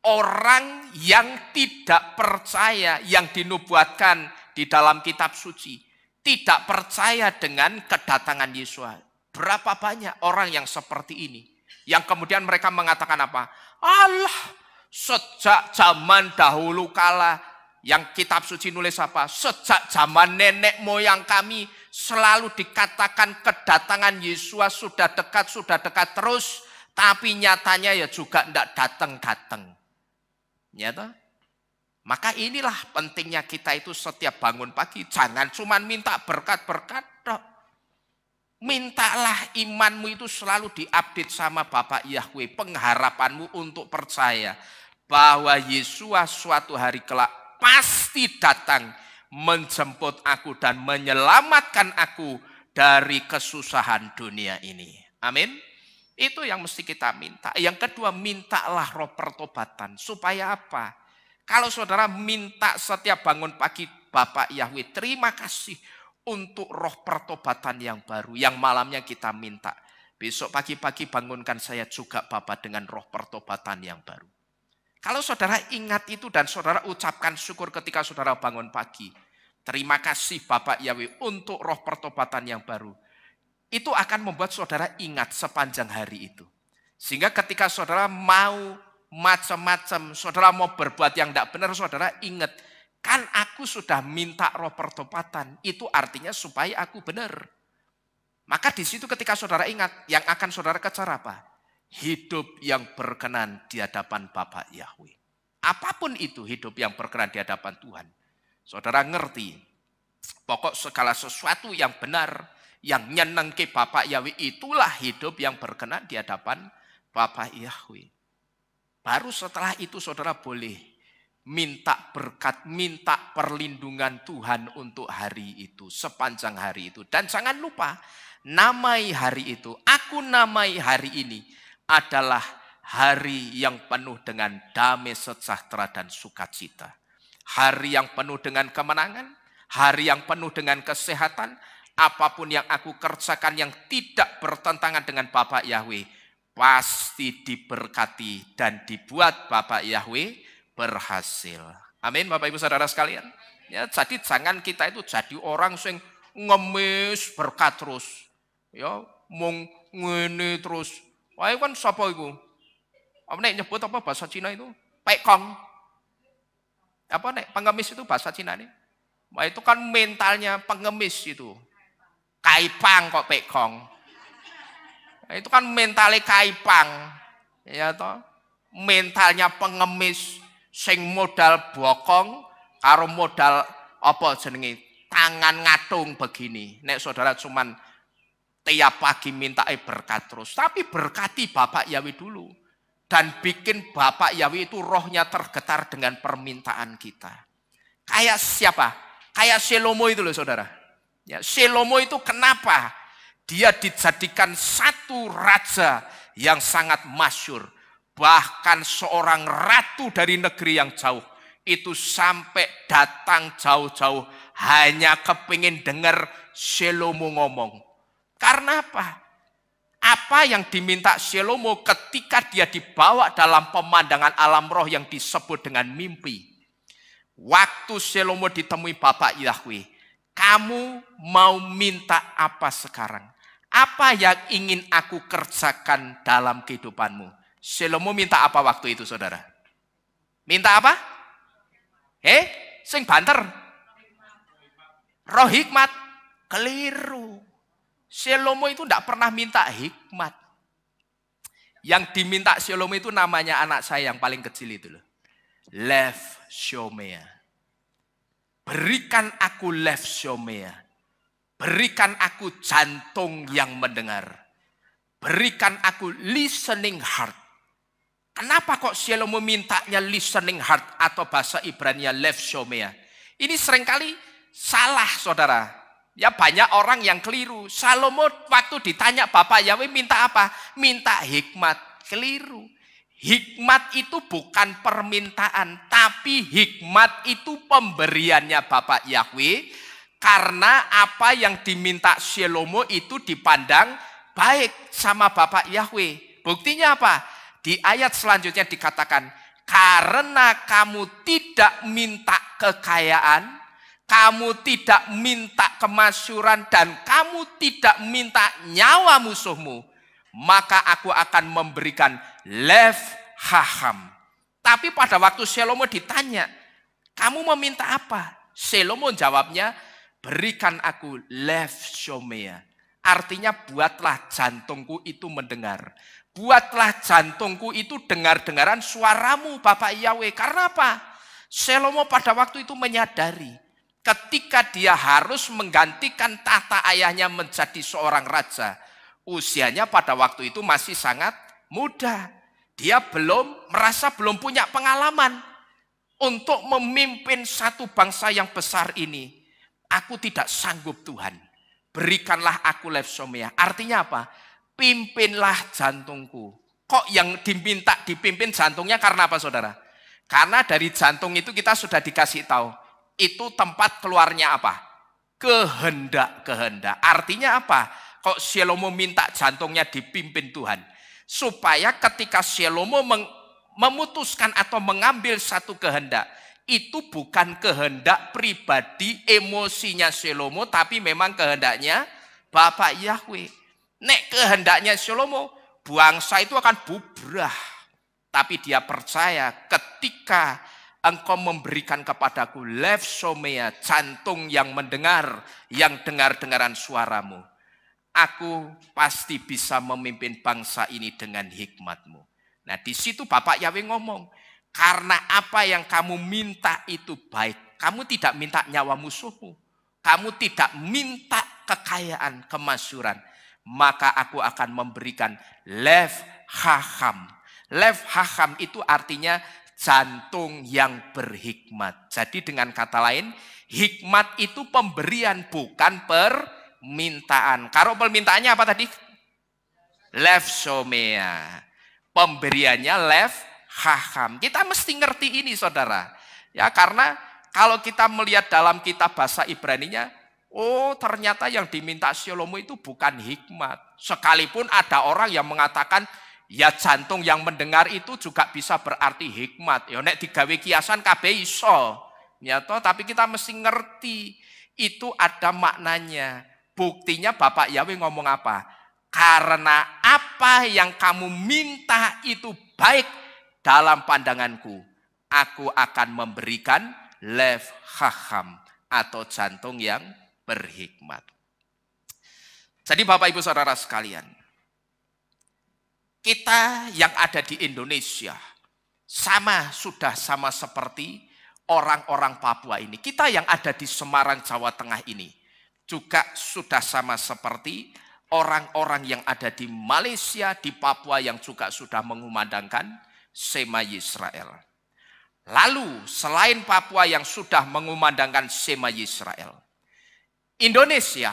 orang yang tidak percaya yang dinubuatkan di dalam kitab suci. Tidak percaya dengan kedatangan Yesua. Berapa banyak orang yang seperti ini. Yang kemudian mereka mengatakan apa? Allah, sejak zaman dahulu kala. Yang kitab suci nulis apa? Sejak zaman nenek moyang kami selalu dikatakan kedatangan Yesua sudah dekat terus. Tapi nyatanya ya juga tidak datang-datang. Nyata? Maka inilah pentingnya kita itu setiap bangun pagi. Jangan cuma minta berkat-berkat. Mintalah imanmu itu selalu diupdate sama Bapak Yahweh. Pengharapanmu untuk percaya bahwa Yesua suatu hari kelak pasti datang menjemput aku dan menyelamatkan aku dari kesusahan dunia ini. Amin. Itu yang mesti kita minta. Yang kedua, mintalah roh pertobatan. Supaya apa? Kalau saudara minta setiap bangun pagi, Bapak Yahweh, terima kasih untuk roh pertobatan yang baru. Yang malamnya kita minta. Besok pagi-pagi bangunkan saya juga Bapak dengan roh pertobatan yang baru. Kalau saudara ingat itu dan saudara ucapkan syukur ketika saudara bangun pagi. Terima kasih Bapak Yahweh untuk roh pertobatan yang baru. Itu akan membuat saudara ingat sepanjang hari itu. Sehingga ketika saudara mau macam-macam, saudara mau berbuat yang tidak benar, saudara ingat, kan aku sudah minta roh pertobatan, itu artinya supaya aku benar. Maka di situ ketika saudara ingat, yang akan saudara kejar apa? Hidup yang berkenan di hadapan Bapak Yahweh. Apapun itu hidup yang berkenan di hadapan Tuhan. Saudara ngerti, pokok segala sesuatu yang benar, yang nyeneng ke Bapak Yahweh, itulah hidup yang berkenan di hadapan Bapak Yahweh. Baru setelah itu saudara boleh minta berkat, minta perlindungan Tuhan untuk hari itu, sepanjang hari itu. Dan jangan lupa, namai hari itu, aku namai hari ini adalah hari yang penuh dengan damai sejahtera dan sukacita. Hari yang penuh dengan kemenangan, hari yang penuh dengan kesehatan. Apapun yang aku kerjakan yang tidak bertentangan dengan Bapak Yahweh, pasti diberkati dan dibuat Bapak Yahweh berhasil. Amin, Bapak Ibu Saudara sekalian. Ya, jadi jangan kita itu jadi orang yang ngemis berkat terus. Ya, mung ngene terus. Wah, kan sapa iku? Apa nek nyebut apa bahasa Cina itu? Pekong. Apa nek pengemis itu bahasa Cina nih? Wah, itu kan mentalnya pengemis itu. Kaipang kok pekong. Itu kan mentalnya kaipang. Ya toh. Mentalnya pengemis sing modal bokong karo modal apa jenenge tangan ngatung begini. Nek saudara cuman tiap pagi minta berkat terus, tapi berkati Bapak Yahweh dulu dan bikin Bapak Yahweh itu rohnya tergetar dengan permintaan kita. Kayak siapa? Kayak Salomo itu loh saudara. Ya, Salomo itu kenapa dia dijadikan satu raja yang sangat masyhur, bahkan seorang ratu dari negeri yang jauh itu sampai datang jauh-jauh hanya kepingin dengar Salomo ngomong. Karena apa? Apa yang diminta Salomo ketika dia dibawa dalam pemandangan alam roh yang disebut dengan mimpi. Waktu Salomo ditemui Bapak Yahweh, kamu mau minta apa sekarang? Apa yang ingin aku kerjakan dalam kehidupanmu? Salomo minta apa waktu itu saudara? Minta apa? Sing banter. Roh hikmat. Keliru. Salomo itu tidak pernah minta hikmat. Yang diminta Salomo itu namanya anak saya yang paling kecil itu loh. Lev Shomea. Berikan aku Lev Shomea. Berikan aku jantung yang mendengar. Berikan aku listening heart. Kenapa kok Salomo mintanya listening heart atau bahasa Ibrani Lev Shomea? Ini seringkali salah saudara. Ya banyak orang yang keliru. Salomo waktu ditanya Bapak Yahweh minta apa? Minta hikmat. Keliru. Hikmat itu bukan permintaan, tapi hikmat itu pemberiannya Bapak Yahweh, karena apa yang diminta Salomo itu dipandang baik sama Bapak Yahweh. Buktinya apa? Di ayat selanjutnya dikatakan, karena kamu tidak minta kekayaan, kamu tidak minta kemasyhuran, dan kamu tidak minta nyawa musuhmu, maka aku akan memberikan Lev Haham. Tapi pada waktu Salomo ditanya, kamu meminta apa? Salomo jawabnya, berikan aku Lev Shomea. Artinya buatlah jantungku itu mendengar. Buatlah jantungku itu dengar-dengaran suaramu Bapak Yahweh. Karena apa? Salomo pada waktu itu menyadari ketika dia harus menggantikan tahta ayahnya menjadi seorang raja. Usianya pada waktu itu masih sangat muda. Dia merasa belum punya pengalaman untuk memimpin satu bangsa yang besar ini. Aku tidak sanggup Tuhan. Berikanlah aku Lev Shomea. Artinya apa? Pimpinlah jantungku. Kok yang diminta dipimpin jantungnya karena apa saudara? Karena dari jantung itu kita sudah dikasih tahu. Itu tempat keluarnya apa? Kehendak-kehendak. Artinya apa? Kok Salomo minta jantungnya dipimpin Tuhan? Supaya ketika Salomo memutuskan atau mengambil satu kehendak, itu bukan kehendak pribadi emosinya Salomo, tapi memang kehendaknya Bapak Yahweh. Nek kehendaknya Salomo, bangsa itu akan bubrah. Tapi dia percaya ketika engkau memberikan kepadaku Lev Shomea, jantung yang mendengar, yang dengar-dengaran suaramu, aku pasti bisa memimpin bangsa ini dengan hikmatmu. Nah di situ Bapak Yahweh ngomong, karena apa yang kamu minta itu baik. Kamu tidak minta nyawa musuhmu. Kamu tidak minta kekayaan, kemasyhuran. Maka aku akan memberikan Lev Haham. Lev Haham itu artinya jantung yang berhikmat. Jadi dengan kata lain, hikmat itu pemberian bukan permintaan. Kalau permintaannya apa tadi? Lev Shomea. pemberiannya lev hacham. Kita mesti ngerti ini saudara. Ya, karena kalau kita melihat dalam kitab bahasa Ibraninya, oh ternyata yang diminta Shlomo itu bukan hikmat. Sekalipun ada orang yang mengatakan, ya jantung yang mendengar itu juga bisa berarti hikmat. Ya nek digawe kiasan kabeh iso. Ya toh, tapi kita mesti ngerti itu ada maknanya. Buktinya Bapak Yahweh ngomong apa? Karena apa yang kamu minta itu baik dalam pandanganku, aku akan memberikan lev hacham atau jantung yang berhikmat. Jadi Bapak Ibu Saudara sekalian, kita yang ada di Indonesia sudah sama seperti orang-orang Papua ini. Kita yang ada di Semarang, Jawa Tengah ini juga sudah sama seperti orang-orang yang ada di Malaysia, di Papua yang juga sudah mengumandangkan Shema Yisrael. Lalu selain Papua yang sudah mengumandangkan Shema Yisrael, Indonesia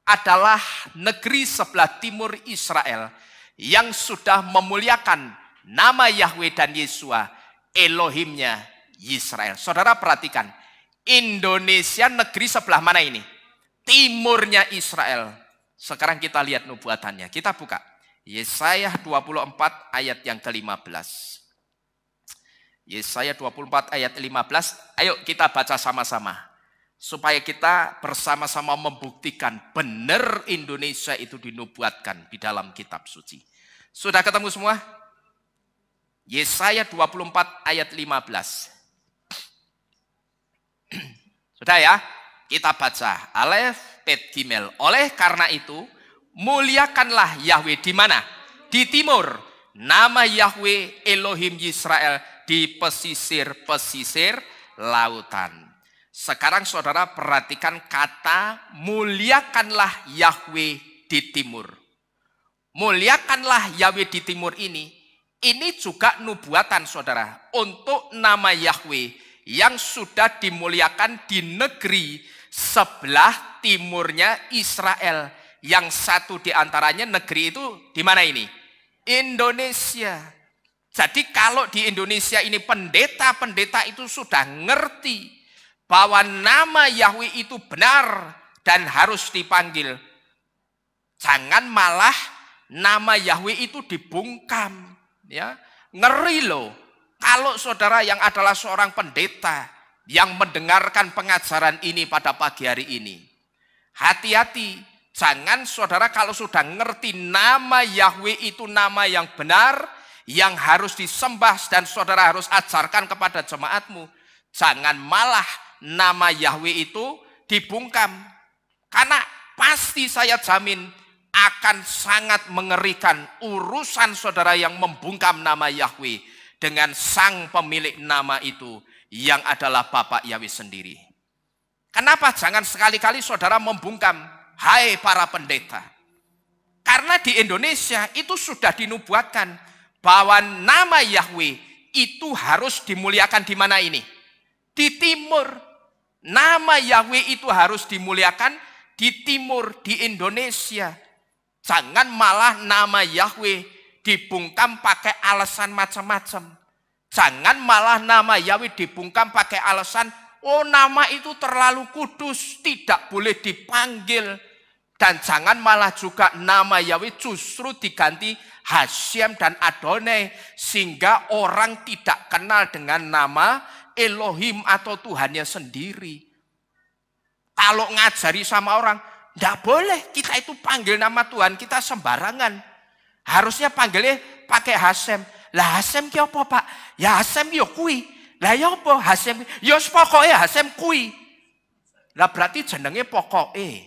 adalah negeri sebelah timur Israel yang sudah memuliakan nama Yahweh dan Yesua, Elohimnya Yisrael. Saudara perhatikan, Indonesia negeri sebelah mana ini? Timurnya Israel. Sekarang kita lihat nubuatannya. Kita buka Yesaya 24 ayat yang ke-15. Yesaya 24 ayat 15, ayo kita baca sama-sama. Supaya kita bersama-sama membuktikan benar Indonesia itu dinubuatkan di dalam kitab suci. Sudah ketemu semua? Yesaya 24 ayat 15. Sudah ya? Kita baca. Alef, Bet, Gimel. Oleh karena itu, muliakanlah Yahweh di mana? Di timur. Nama Yahweh Elohim Yisrael di pesisir-pesisir lautan. Sekarang saudara perhatikan kata muliakanlah Yahweh di timur. Muliakanlah Yahweh di timur ini juga nubuatan saudara. Untuk nama Yahweh yang sudah dimuliakan di negeri sebelah timurnya Israel. Yang satu diantaranya negeri itu di mana ini? Indonesia. Jadi kalau di Indonesia ini pendeta-pendeta itu sudah ngerti bahwa nama Yahweh itu benar dan harus dipanggil. Jangan malah nama Yahweh itu dibungkam. Ya, ngeri loh. Kalau saudara yang adalah seorang pendeta yang mendengarkan pengajaran ini pada pagi hari ini, hati-hati. Jangan saudara kalau sudah ngerti nama Yahweh itu nama yang benar, yang harus disembah dan saudara harus ajarkan kepada jemaatmu. Jangan malah nama Yahweh itu dibungkam. Karena pasti saya jamin akan sangat mengerikan urusan saudara yang membungkam nama Yahweh dengan sang pemilik nama itu yang adalah Bapak Yahweh sendiri. Kenapa jangan sekali-kali saudara membungkam, hai para pendeta? Karena di Indonesia itu sudah dinubuatkan bahwa nama Yahweh itu harus dimuliakan di mana ini? Di timur. Nama Yahweh itu harus dimuliakan di timur, di Indonesia. Jangan malah nama Yahweh dibungkam pakai alasan macam-macam. Jangan malah nama Yahweh dibungkam pakai alasan, oh nama itu terlalu kudus, tidak boleh dipanggil. Dan jangan malah juga nama Yahweh justru diganti Hashem dan Adonai. Sehingga orang tidak kenal dengan nama Elohim atau Tuhannya sendiri. Kalau ngajari sama orang, tidak boleh kita itu panggil nama Tuhan kita sembarangan. Harusnya panggilnya pakai Hashem. Lah Hashem ki apa Pak? Ya Hashem yo kui. Lah ya apa Hashem? Ya pokoknya Hashem kui. Lah berarti jenenge pokoknya.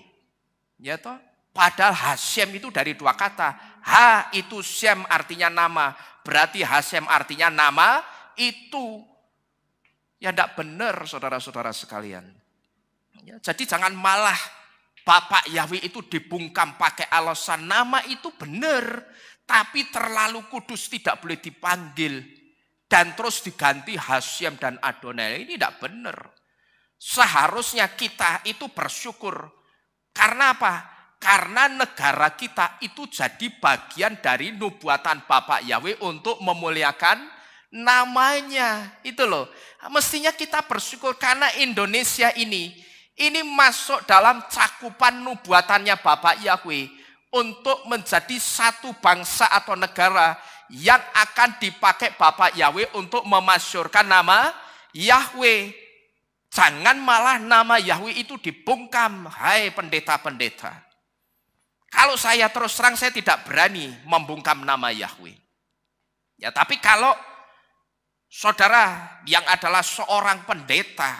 Ya toh, padahal Hashem itu dari dua kata. Ha itu Shem artinya nama, berarti Hashem artinya nama itu. Ya tidak benar saudara-saudara sekalian. Ya, jadi jangan malah Bapak Yahweh itu dibungkam pakai alasan nama itu benar, tapi terlalu kudus tidak boleh dipanggil. Dan terus diganti Hashem dan Adonai, ini tidak benar. Seharusnya kita itu bersyukur. Karena apa? Karena negara kita itu jadi bagian dari nubuatan Bapak Yahweh untuk memuliakan namanya. Itu loh. Mestinya kita bersyukur karena Indonesia ini masuk dalam cakupan nubuatannya Bapak Yahweh untuk menjadi satu bangsa atau negara yang akan dipakai Bapak Yahweh untuk memasyurkan nama Yahweh. Jangan malah nama Yahweh itu dibungkam, hai pendeta-pendeta. Kalau saya terus terang saya tidak berani membungkam nama Yahweh. Ya, tapi kalau saudara yang adalah seorang pendeta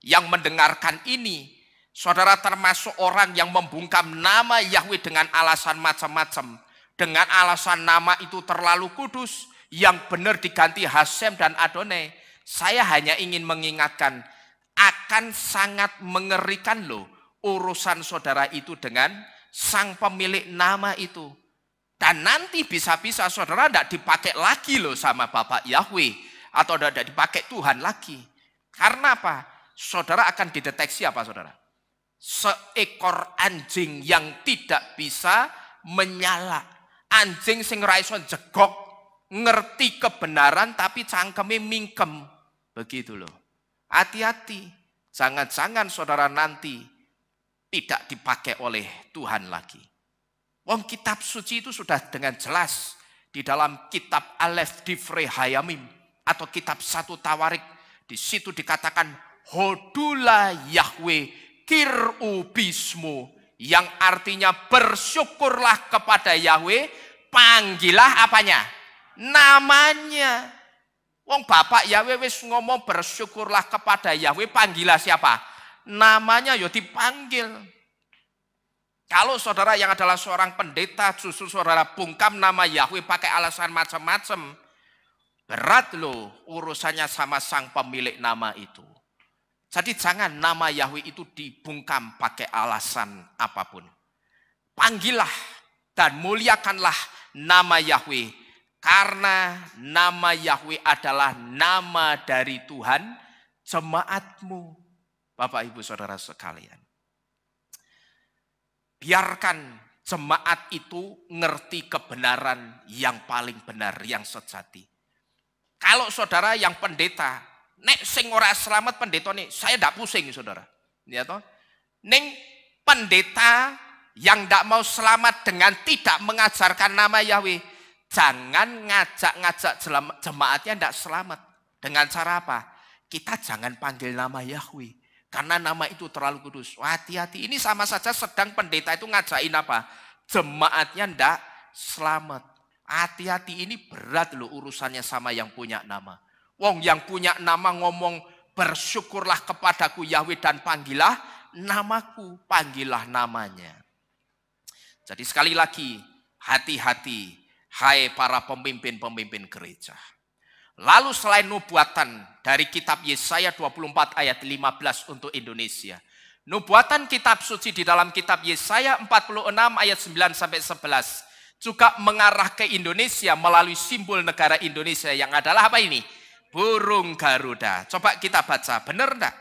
yang mendengarkan ini, saudara termasuk orang yang membungkam nama Yahweh dengan alasan macam-macam, dengan alasan nama itu terlalu kudus, yang benar diganti Hasem dan Adonai, saya hanya ingin mengingatkan, akan sangat mengerikan loh urusan saudara itu dengan sang pemilik nama itu. Dan nanti bisa-bisa saudara tidak dipakai lagi loh sama Bapak Yahweh. Atau tidak dipakai Tuhan lagi. Karena apa? Saudara akan dideteksi apa saudara? Seekor anjing yang tidak bisa menyala. Anjing sing ra iso jegok. Ngerti kebenaran tapi cangkeme mingkem. Begitu loh. Hati-hati. Jangan-jangan saudara nanti tidak dipakai oleh Tuhan lagi. Wong kitab suci itu sudah dengan jelas di dalam kitab Aleph Divrei Hayamim atau kitab 1 Tawarik, di situ dikatakan Hodula Yahweh Kir'u Bismu, yang artinya bersyukurlah kepada Yahweh, panggilah apanya? Namanya. Wong Bapak Yahweh wis ngomong bersyukurlah kepada Yahweh, panggilah siapa? Namanya ya dipanggil. Kalau saudara yang adalah seorang pendeta justru saudara bungkam nama Yahweh pakai alasan macam-macam, berat loh urusannya sama sang pemilik nama itu. Jadi jangan nama Yahweh itu dibungkam pakai alasan apapun. Panggillah dan muliakanlah nama Yahweh, karena nama Yahweh adalah nama dari Tuhan jemaatmu. Bapak Ibu Saudara sekalian, biarkan jemaat itu ngerti kebenaran yang paling benar, yang sejati. Kalau saudara yang pendeta, nek sing ora selamat pendeta nih, saya tidak pusing saudara. Ya toh? Ning pendeta yang tidak mau selamat dengan tidak mengajarkan nama Yahweh, jangan ngajak-ngajak jemaatnya tidak selamat. Dengan cara apa? Kita jangan panggil nama Yahweh. Karena nama itu terlalu kudus. Hati-hati, ini sama saja sedang pendeta itu ngajain apa? Jemaatnya ndak selamat. Hati-hati, ini berat loh urusannya sama yang punya nama. Wong yang punya nama ngomong bersyukurlah kepadaku Yahweh dan panggillah namaku, panggillah namanya. Jadi sekali lagi, hati-hati, hai para pemimpin-pemimpin gereja. Lalu selain nubuatan dari kitab Yesaya 24 ayat 15 untuk Indonesia, nubuatan kitab suci di dalam kitab Yesaya 46 ayat 9 sampai 11 juga mengarah ke Indonesia melalui simbol negara Indonesia yang adalah apa ini? Burung Garuda. Coba kita baca, benar enggak?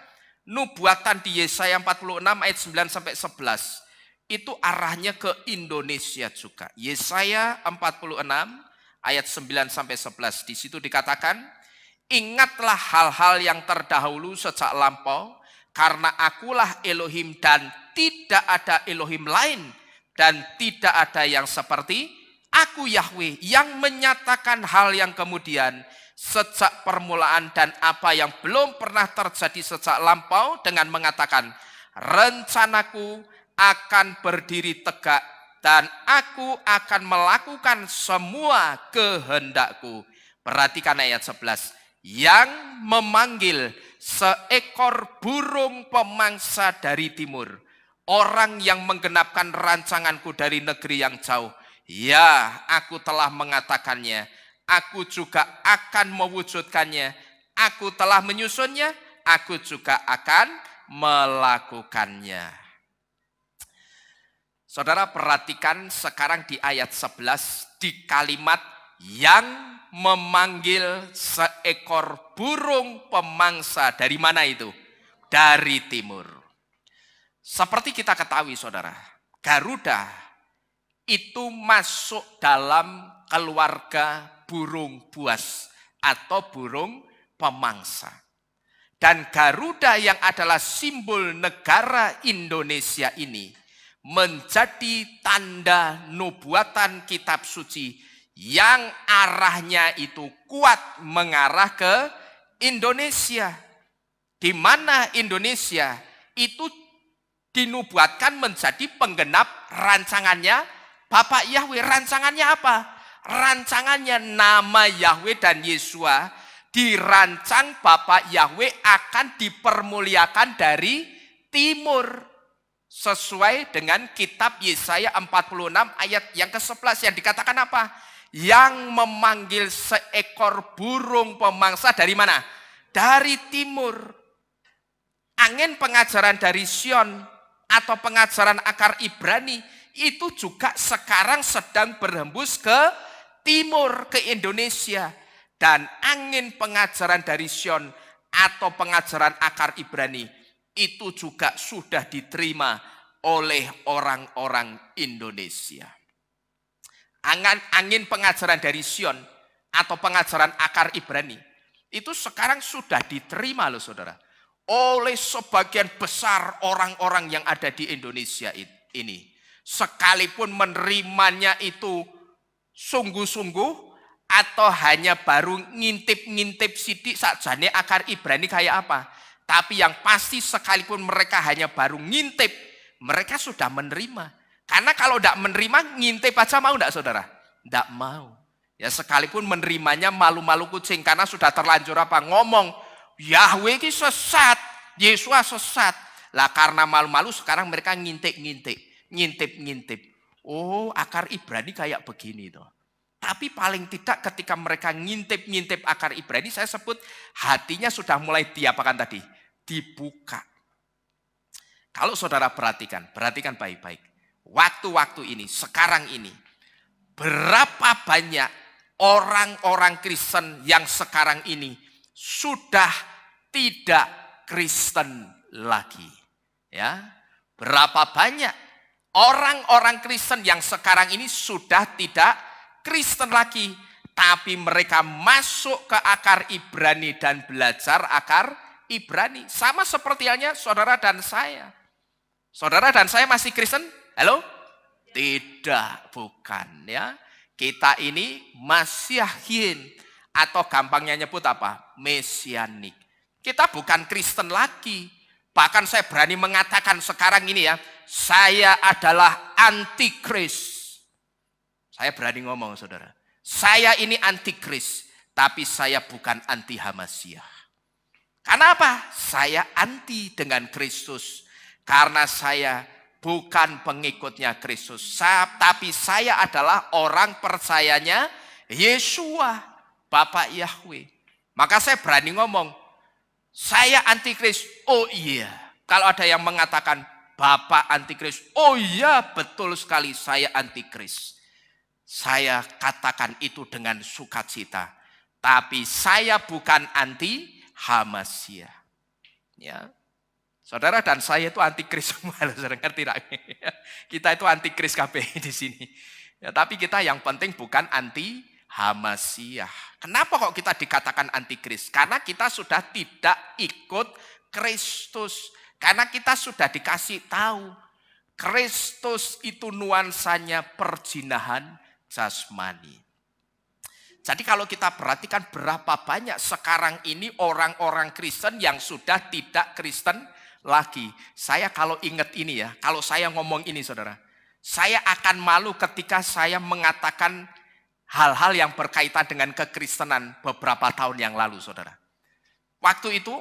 Nubuatan di Yesaya 46 ayat 9 sampai 11 itu arahnya ke Indonesia juga. Yesaya 46 ayat 9 sampai 11, di situ dikatakan, ingatlah hal-hal yang terdahulu sejak lampau, karena akulah Elohim dan tidak ada Elohim lain, dan tidak ada yang seperti aku Yahweh yang menyatakan hal yang kemudian sejak permulaan dan apa yang belum pernah terjadi sejak lampau dengan mengatakan, rencanaku akan berdiri tegak dan aku akan melakukan semua kehendakku. Perhatikan ayat 11. Yang memanggil seekor burung pemangsa dari timur. Orang yang menggenapkan rancanganku dari negeri yang jauh. Ya, aku telah mengatakannya. Aku juga akan mewujudkannya. Aku telah menyusunnya. Aku juga akan melakukannya. Saudara perhatikan sekarang di ayat 11 di kalimat yang memanggil seekor burung pemangsa. Dari mana itu? Dari timur. Seperti kita ketahui saudara, Garuda itu masuk dalam keluarga burung buas atau burung pemangsa. Dan Garuda yang adalah simbol negara Indonesia ini menjadi tanda nubuatan kitab suci yang arahnya itu kuat mengarah ke Indonesia. Di mana Indonesia itu dinubuatkan menjadi penggenap rancangannya Bapak Yahweh. Rancangannya apa? Rancangannya nama Yahweh dan Yesua dirancang Bapak Yahweh akan dipermuliakan dari timur. Sesuai dengan kitab Yesaya 46 ayat yang ke-11 yang dikatakan apa? Yang memanggil seekor burung pemangsa dari mana? Dari timur. Angin pengajaran dari Sion atau pengajaran akar Ibrani itu juga sekarang sedang berhembus ke timur, ke Indonesia. Dan angin pengajaran dari Sion atau pengajaran akar Ibrani itu juga sudah diterima oleh orang-orang Indonesia. Angin pengajaran dari Sion atau pengajaran akar Ibrani itu sekarang sudah diterima loh saudara, oleh sebagian besar orang-orang yang ada di Indonesia ini. Sekalipun menerimanya itu sungguh-sungguh atau hanya baru ngintip-ngintip sidik sajane akar Ibrani kayak apa. Tapi yang pasti sekalipun mereka hanya baru ngintip, mereka sudah menerima. Karena kalau tidak menerima, ngintip aja mau tidak saudara? Tidak mau. Ya sekalipun menerimanya malu-malu kucing karena sudah terlanjur apa? Ngomong, Yahweh ini sesat, Yesua sesat. Lah karena malu-malu sekarang mereka ngintip-ngintip. Oh akar Ibrani kayak begini toh. Tapi paling tidak ketika mereka ngintip-ngintip akar Ibrani, saya sebut hatinya sudah mulai diapakan tadi? Dibuka. Kalau saudara perhatikan baik-baik. Waktu-waktu ini, sekarang ini, berapa banyak orang-orang Kristen yang sekarang ini sudah tidak Kristen lagi. Ya, berapa banyak orang-orang Kristen yang sekarang ini sudah tidak Kristen lagi, tapi mereka masuk ke akar Ibrani dan belajar akar Ibrani. Sama seperti halnya saudara dan saya. Saudara dan saya masih Kristen? Halo? Tidak, bukan ya. Kita ini Masyahin atau gampangnya nyebut apa? Mesianik. Kita bukan Kristen lagi. Bahkan saya berani mengatakan sekarang ini ya, saya adalah antikris. Saya berani ngomong saudara, saya ini antikris, tapi saya bukan anti Hamasiah. Karena apa? Saya anti dengan Kristus. Karena saya bukan pengikutnya Kristus, tapi saya adalah orang percayanya Yesua, Bapak Yahweh. Maka saya berani ngomong, saya antikris. Oh iya, kalau ada yang mengatakan Bapak antikris, oh iya betul sekali saya antikris. Saya katakan itu dengan sukacita. Tapi saya bukan anti Hamasiah. Ya. Saudara dan saya itu antikris semua. Saudara ngerti tidak? Kita itu antikris KB di sini. Ya, tapi kita yang penting bukan anti Hamasiah. Kenapa kok kita dikatakan antikris? Karena kita sudah tidak ikut Kristus. Karena kita sudah dikasih tahu. Kristus itu nuansanya perjinahan jasmani. Jadi kalau kita perhatikan berapa banyak sekarang ini orang-orang Kristen yang sudah tidak Kristen lagi. Saya kalau ingat ini ya, kalau saya ngomong ini saudara, saya akan malu ketika saya mengatakan hal-hal yang berkaitan dengan kekristenan beberapa tahun yang lalu saudara. Waktu itu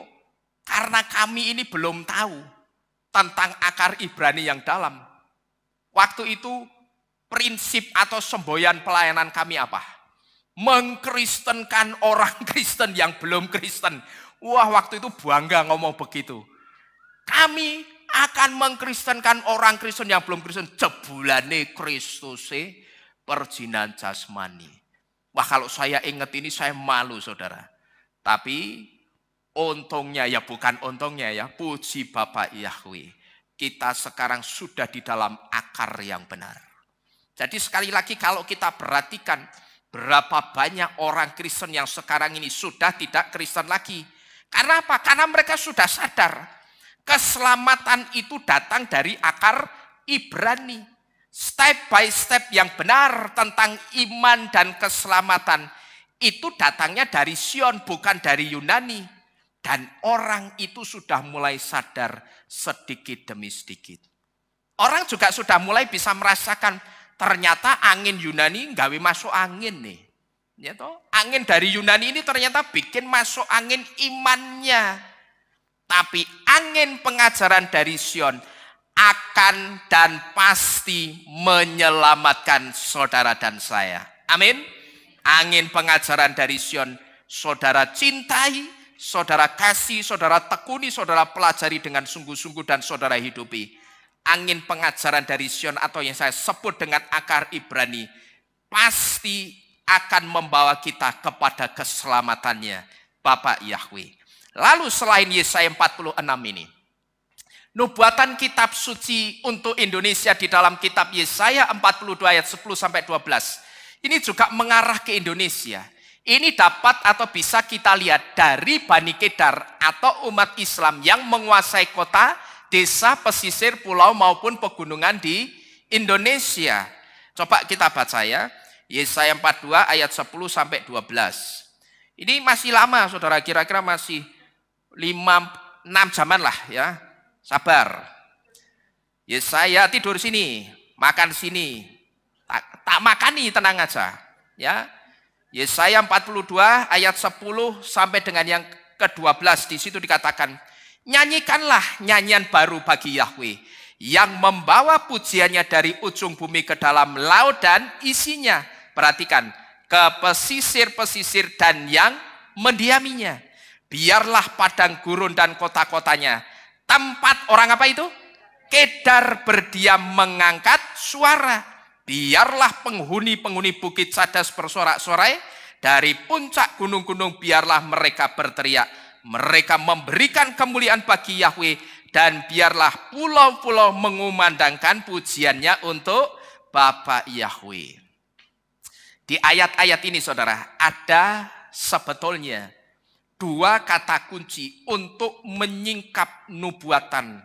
karena kami ini belum tahu tentang akar Ibrani yang dalam. Waktu itu prinsip atau semboyan pelayanan kami apa? Mengkristenkan orang Kristen yang belum Kristen. Wah, waktu itu bangga ngomong begitu. Kami akan mengkristenkan orang Kristen yang belum Kristen. Jebulane Kristus perjinan jasmani. Wah, kalau saya ingat ini saya malu saudara. Tapi untungnya ya bukan untungnya ya, puji Bapak Yahweh. kita sekarang sudah di dalam akar yang benar. Jadi sekali lagi kalau kita perhatikan berapa banyak orang Kristen yang sekarang ini sudah tidak Kristen lagi. Karena apa? Karena mereka sudah sadar keselamatan itu datang dari akar Ibrani. Step by step yang benar tentang iman dan keselamatan itu datangnya dari Sion, bukan dari Yunani. Dan orang itu sudah mulai sadar sedikit demi sedikit. Orang juga sudah mulai bisa merasakan ternyata angin Yunani gawe masuk angin nih. Ya toh? Angin dari Yunani ini ternyata bikin masuk angin imannya. Tapi angin pengajaran dari Sion akan dan pasti menyelamatkan saudara dan saya. Amin. Angin pengajaran dari Sion saudara cintai, saudara kasih, saudara tekuni, saudara pelajari dengan sungguh-sungguh dan saudara hidupi. Angin pengajaran dari Sion atau yang saya sebut dengan akar Ibrani pasti akan membawa kita kepada keselamatannya Bapa Yahweh. Lalu selain Yesaya 46 ini, nubuatan kitab suci untuk Indonesia di dalam kitab Yesaya 42 ayat 10 sampai 12 ini juga mengarah ke Indonesia. Ini dapat atau bisa kita lihat dari Bani Kedar atau umat Islam yang menguasai kota, desa, pesisir, pulau maupun pegunungan di Indonesia. Coba kita baca ya. Yesaya 42 ayat 10 sampai 12. Ini masih lama saudara, kira-kira masih 5-6 jaman lah ya. Sabar. Yesaya tidur sini, makan sini. Tak makani, tenang aja. Ya. Yesaya 42 ayat 10 sampai dengan yang ke-12 di situ dikatakan, nyanyikanlah nyanyian baru bagi Yahweh yang membawa pujiannya dari ujung bumi ke dalam laut dan isinya. Perhatikan, ke pesisir-pesisir dan yang mendiaminya. Biarlah padang gurun dan kota-kotanya tempat orang apa itu? Kedar berdiam mengangkat suara. Biarlah penghuni-penghuni bukit Cadas bersorak-sorai, dari puncak gunung-gunung biarlah mereka berteriak. Mereka memberikan kemuliaan bagi Yahweh, dan biarlah pulau-pulau mengumandangkan pujiannya untuk Bapa Yahweh. Di ayat-ayat ini saudara, ada sebetulnya dua kata kunci untuk menyingkap nubuatan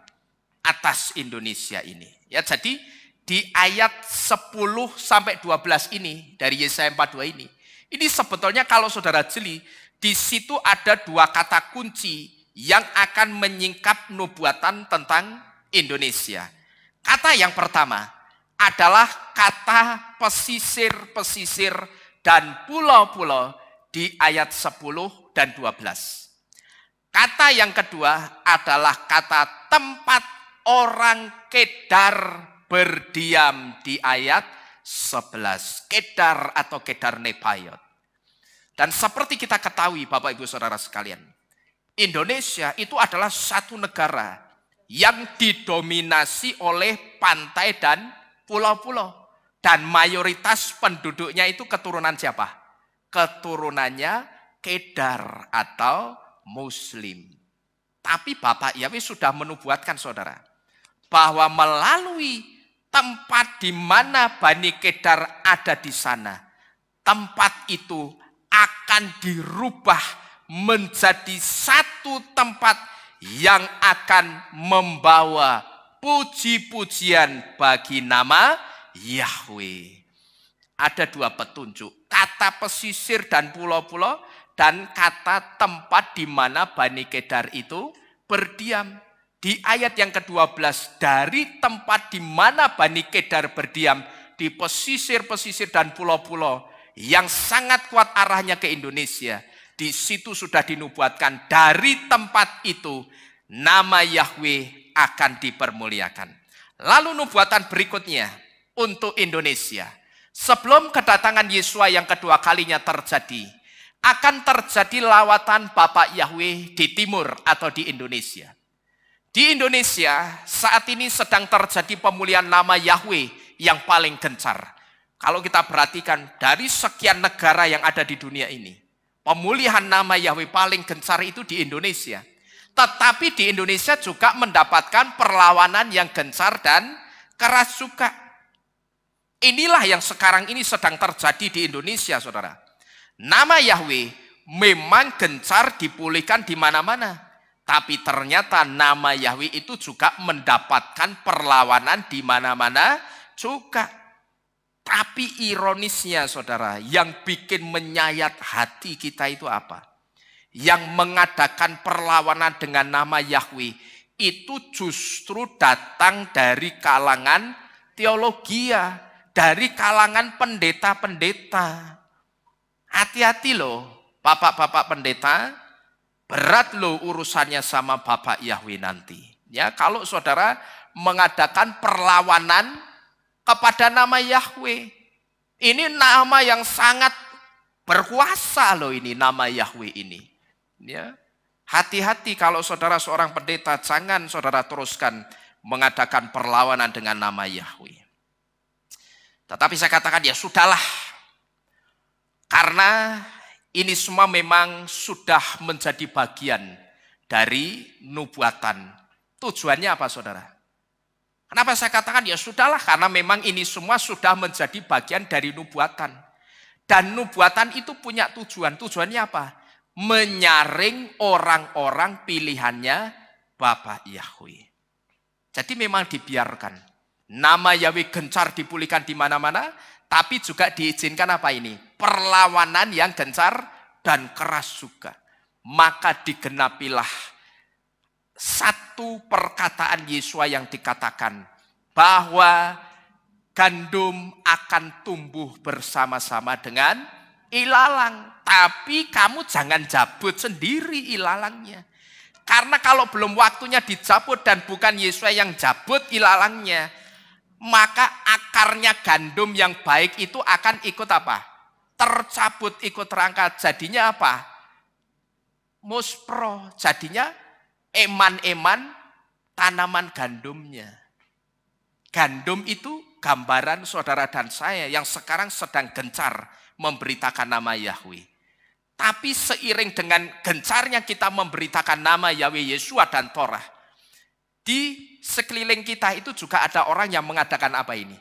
atas Indonesia ini. Ya, jadi di ayat 10 sampai 12 ini dari Yesaya 42 ini sebetulnya kalau saudara jeli, di situ ada dua kata kunci yang akan menyingkap nubuatan tentang Indonesia. Kata yang pertama adalah kata pesisir-pesisir dan pulau-pulau di ayat 10 dan 12. Kata yang kedua adalah kata tempat orang Kedar berdiam di ayat 11. Kedar atau Kedar Nebayot. Dan seperti kita ketahui Bapak Ibu Saudara sekalian, Indonesia itu adalah satu negara yang didominasi oleh pantai dan pulau-pulau. Dan mayoritas penduduknya itu keturunan siapa? Keturunannya Kedar atau Muslim. Tapi Bapak Yahweh sudah menubuatkan saudara, bahwa melalui tempat di mana Bani Kedar ada di sana, tempat itu akan dirubah menjadi satu tempat yang akan membawa puji-pujian bagi nama Yahweh. Ada dua petunjuk, kata pesisir dan pulau-pulau, dan kata tempat di mana Bani Kedar itu berdiam. Di ayat yang ke-12, dari tempat di mana Bani Kedar berdiam, di pesisir-pesisir dan pulau-pulau yang sangat kuat arahnya ke Indonesia, di situ sudah dinubuatkan dari tempat itu nama Yahweh akan dipermuliakan. Lalu nubuatan berikutnya untuk Indonesia. Sebelum kedatangan Yesua yang kedua kalinya terjadi, akan terjadi lawatan Bapa Yahweh di timur atau di Indonesia. Di Indonesia saat ini sedang terjadi pemulihan nama Yahweh yang paling gencar. Kalau kita perhatikan dari sekian negara yang ada di dunia ini, pemulihan nama Yahweh paling gencar itu di Indonesia. Tetapi di Indonesia juga mendapatkan perlawanan yang gencar dan keras juga. Inilah yang sekarang ini sedang terjadi di Indonesia, saudara. Nama Yahweh memang gencar dipulihkan di mana-mana. Tapi ternyata nama Yahweh itu juga mendapatkan perlawanan di mana-mana juga. Tapi ironisnya saudara, yang bikin menyayat hati kita itu apa? Yang mengadakan perlawanan dengan nama Yahweh itu justru datang dari kalangan teologia, dari kalangan pendeta-pendeta. Hati-hati loh, bapak-bapak pendeta, berat loh urusannya sama Bapak Yahweh nanti. Ya, kalau saudara mengadakan perlawanan kepada nama Yahweh. Ini nama yang sangat berkuasa loh ini, nama Yahweh ini. Ya. Hati-hati kalau saudara seorang pendeta, jangan saudara teruskan mengadakan perlawanan dengan nama Yahweh. Tetapi saya katakan ya sudahlah. Karena ini semua memang sudah menjadi bagian dari nubuatan. Tujuannya apa saudara? Kenapa saya katakan ya sudahlah, karena memang ini semua sudah menjadi bagian dari nubuatan. Dan nubuatan itu punya tujuan. Tujuannya apa? Menyaring orang-orang pilihannya Bapak Yahweh. Jadi memang dibiarkan. Nama Yahweh gencar dipulihkan di mana-mana, tapi juga diizinkan apa ini? Perlawanan yang gencar dan keras juga. Maka digenapilah satu perkataan Yesua yang dikatakan bahwa gandum akan tumbuh bersama-sama dengan ilalang. Tapi kamu jangan jabut sendiri ilalangnya. Karena kalau belum waktunya dicabut dan bukan Yesua yang jabut ilalangnya, maka akarnya gandum yang baik itu akan ikut apa? Tercabut, ikut terangkat. Jadinya apa? Muspro. Jadinya eman-eman tanaman gandumnya. Gandum itu gambaran saudara dan saya yang sekarang sedang gencar memberitakan nama Yahweh. Tapi seiring dengan gencarnya kita memberitakan nama Yahweh Yesua dan Torah, di sekeliling kita itu juga ada orang yang mengadakan apa ini?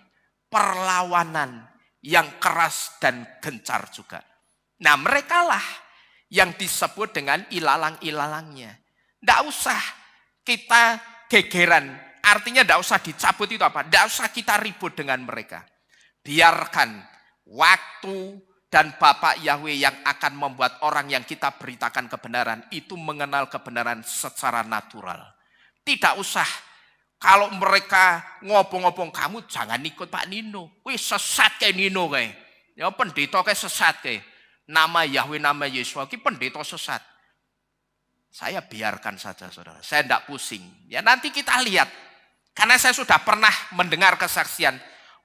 Perlawanan yang keras dan gencar juga. Nah, merekalah yang disebut dengan ilalang-ilalangnya. Tidak usah kita gegeran. Artinya tidak usah dicabut itu apa? Tidak usah kita ribut dengan mereka. Biarkan waktu dan Bapak Yahweh yang akan membuat orang yang kita beritakan kebenaran itu mengenal kebenaran secara natural. Tidak usah kalau mereka ngobong-ngobong, kamu jangan ikut Pak Nino. Wih sesat kayak Nino kayak. Ya pendeta kayak sesat kayak. Nama Yahweh, nama Yesus, ini pendeta sesat. Saya biarkan saja saudara, saya tidak pusing. Ya nanti kita lihat. Karena saya sudah pernah mendengar kesaksian.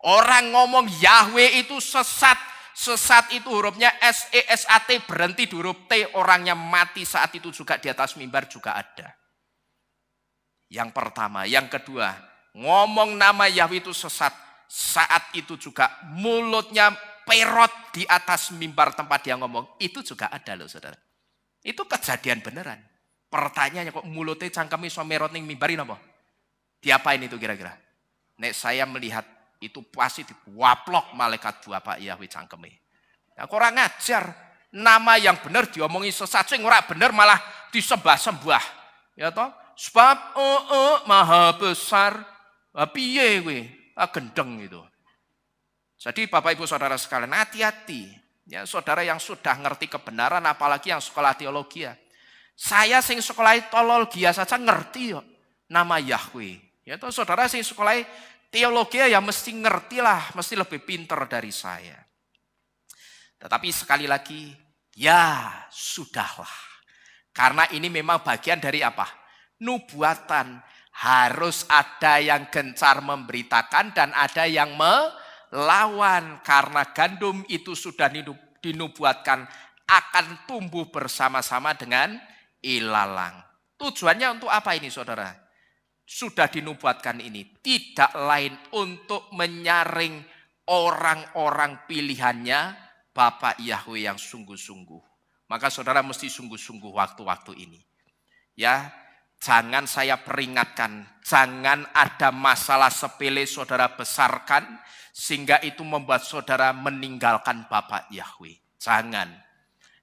Orang ngomong Yahweh itu sesat. Sesat itu hurufnya S-E-S-A-T, berhenti di huruf T. Orangnya mati saat itu juga di atas mimbar juga ada. Yang pertama. Yang kedua, ngomong nama Yahweh itu sesat. Saat itu juga mulutnya perot di atas mimbar tempat dia ngomong. Itu juga ada loh saudara. Itu kejadian beneran. Pertanyaannya kok mulutnya cangkemi so merot ning mimbari napa? Diapain itu kira-kira? Nek saya melihat itu pasti diwaplok malaikat Bapak Yahweh cangkemi. Nah, kurang ajar. Nama yang benar diomongi sesat, sing ora bener malah disembah-sembah. Ya toh? Sebab maha besar. Piye kowe? Gendeng itu. Jadi Bapak Ibu Saudara sekalian, hati-hati. Ya, saudara yang sudah ngerti kebenaran apalagi yang sekolah teologi ya. Saya sing sekolah teologi saja ngerti yo nama Yahweh. Ya toh saudara sing sekolah teologi ya mesti ngerti lah, mesti lebih pinter dari saya. Tetapi sekali lagi, ya sudahlah. Karena ini memang bagian dari apa? Nubuatan. Harus ada yang gencar memberitakan dan ada yang melawan. Karena gandum itu sudah dinubuatkan akan tumbuh bersama-sama dengan ilalang. Tujuannya untuk apa ini saudara? Sudah dinubuatkan ini. Tidak lain untuk menyaring orang-orang pilihannya Bapak Yahweh yang sungguh-sungguh. Maka saudara mesti sungguh-sungguh waktu-waktu ini. Ya, Jangan saya peringatkan, jangan ada masalah sepele saudara besarkan, sehingga itu membuat saudara meninggalkan Bapak Yahweh. Jangan.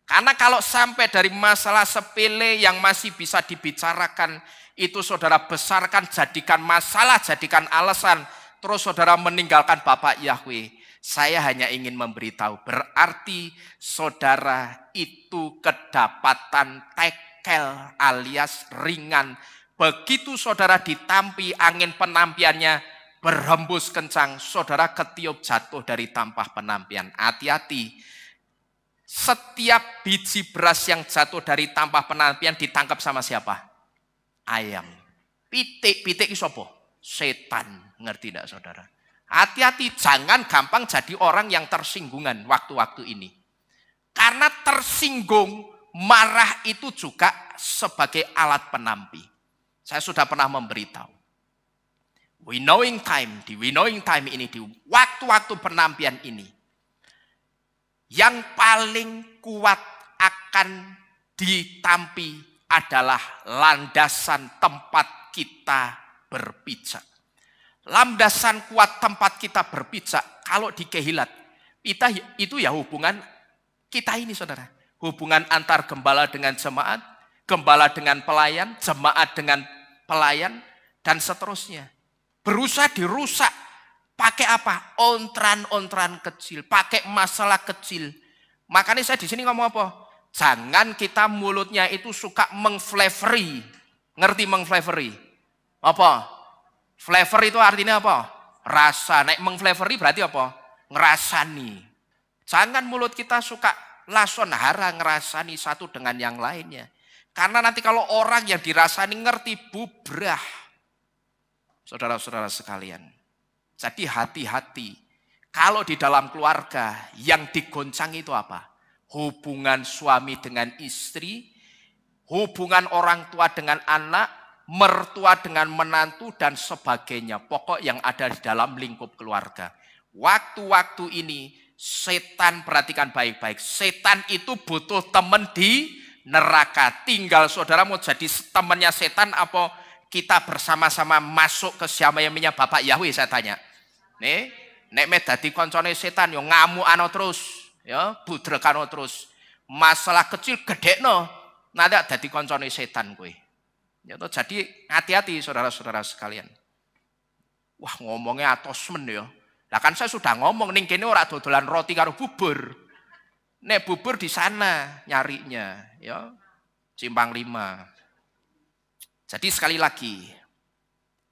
Karena kalau sampai dari masalah sepele yang masih bisa dibicarakan, itu saudara besarkan, jadikan masalah, jadikan alasan, terus saudara meninggalkan Bapak Yahweh. Saya hanya ingin memberitahu, berarti saudara itu kedapatan tekel alias ringan. Begitu saudara ditampi, angin penampiannya berhembus kencang, saudara ketiup jatuh dari tampah penampian. Hati-hati, setiap biji beras yang jatuh dari tampah penampian ditangkap sama siapa? Ayam. Pitik itu apa? Setan. Ngerti tidak saudara? Hati-hati, jangan gampang jadi orang yang tersinggungan waktu-waktu ini. Karena tersinggung, marah itu juga sebagai alat penampi. Saya sudah pernah memberitahu. Winnowing time, di winnowing time ini, di waktu-waktu penampian ini, yang paling kuat akan ditampi adalah landasan tempat kita berpijak. Landasan kuat tempat kita berpijak, kalau di Kehilat, itu ya hubungan kita ini saudara. Hubungan antar gembala dengan jemaat, gembala dengan pelayan, jemaat dengan pelayan, dan seterusnya. Berusaha dirusak. Pakai apa? Ontran-ontran kecil, pakai masalah kecil. Makanya saya di sini ngomong apa? Jangan kita mulutnya itu suka mengflavori. Ngerti mengflavori? Apa? Flavor itu artinya apa? Rasa. Nek mengflavori berarti apa? Ngerasani. Jangan mulut kita suka lason hara ngerasani satu dengan yang lainnya. Karena nanti kalau orang yang dirasani ngerti bubrah. Saudara-saudara sekalian. Jadi hati-hati. Kalau di dalam keluarga yang digoncang itu apa? Hubungan suami dengan istri, hubungan orang tua dengan anak, mertua dengan menantu, dan sebagainya. Pokok yang ada di dalam lingkup keluarga. Waktu-waktu ini, setan, perhatikan baik-baik. Setan itu butuh teman di neraka. Tinggal saudara mau jadi temannya setan apa kita bersama-sama masuk ke siamanya Bapak Yahweh, saya tanya. Nek dadi koncone setan yo ngamuk ano terus, ya budrekano terus. Masalah kecil gedekno, nanti dadi koncone setan kowe. Ya, jadi hati-hati saudara-saudara sekalian. Wah ngomongnya atosmen ya. Lah kan saya sudah ngomong ning kene ora dodolan roti karo bubur. Nek bubur di sana nyarinya, ya. Simpang 5. Jadi sekali lagi,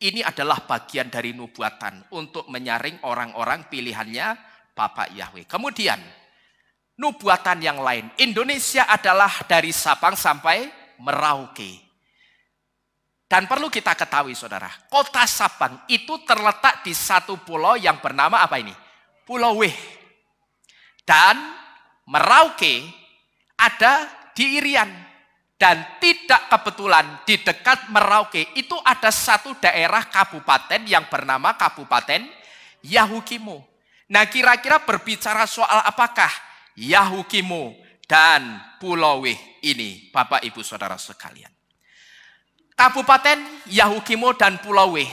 ini adalah bagian dari nubuatan untuk menyaring orang-orang pilihannya Bapak Yahweh. Kemudian nubuatan yang lain. Indonesia adalah dari Sabang sampai Merauke. Dan perlu kita ketahui saudara, kota Sabang itu terletak di satu pulau yang bernama apa ini? Pulau Weh. Dan Merauke ada di Irian. Dan tidak kebetulan di dekat Merauke itu ada satu daerah kabupaten yang bernama Kabupaten Yahukimo. Nah kira-kira berbicara soal apakah Yahukimo dan Pulau Weh ini Bapak Ibu Saudara sekalian. Kabupaten Yahukimo dan Pulau Weh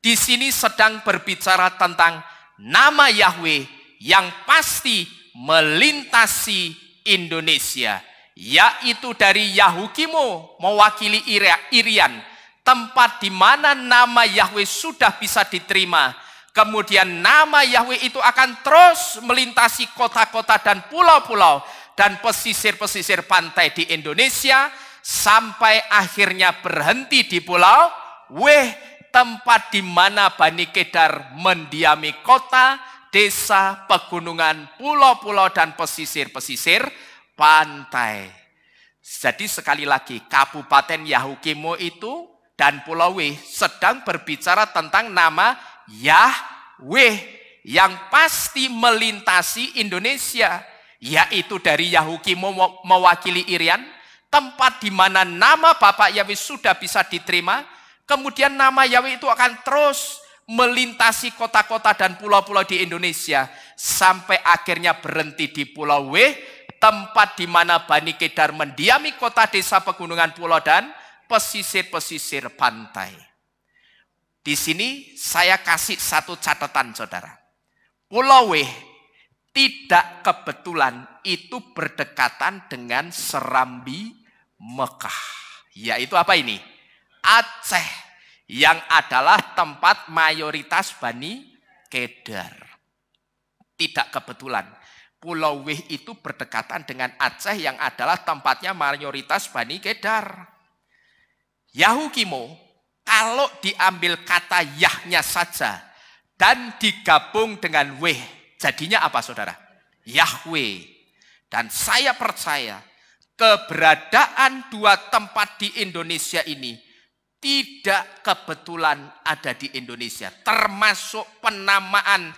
di sini sedang berbicara tentang nama Yahweh yang pasti melintasi Indonesia, yaitu dari Yahukimo mewakili Irian, tempat di mana nama Yahweh sudah bisa diterima. Kemudian nama Yahweh itu akan terus melintasi kota-kota dan pulau-pulau dan pesisir-pesisir pantai di Indonesia, sampai akhirnya berhenti di Pulau Weh, tempat di mana Bani Kedar mendiami kota, desa, pegunungan, pulau-pulau, dan pesisir-pesisir pantai. Jadi sekali lagi, Kabupaten Yahukimo itu dan Pulau Weh sedang berbicara tentang nama Yahweh yang pasti melintasi Indonesia, yaitu dari Yahukimo mewakili Irian, tempat di mana nama Bapak Yahweh sudah bisa diterima. Kemudian nama Yahweh itu akan terus melintasi kota-kota dan pulau-pulau di Indonesia sampai akhirnya berhenti di Pulau Weh, tempat di mana Bani Kedar mendiami kota, desa, pegunungan, pulau, dan pesisir-pesisir pantai. Di sini saya kasih satu catatan saudara. Pulau W tidak kebetulan itu berdekatan dengan Serambi Mekah. Yaitu apa ini? Aceh, yang adalah tempat mayoritas Bani Kedar. Tidak kebetulan. Pulau W itu berdekatan dengan Aceh yang adalah tempatnya mayoritas Bani Kedar. Yahukimo, kalau diambil kata Yahnya saja dan digabung dengan W, jadinya apa saudara? Yahweh. Dan saya percaya keberadaan dua tempat di Indonesia ini tidak kebetulan ada di Indonesia. Termasuk penamaan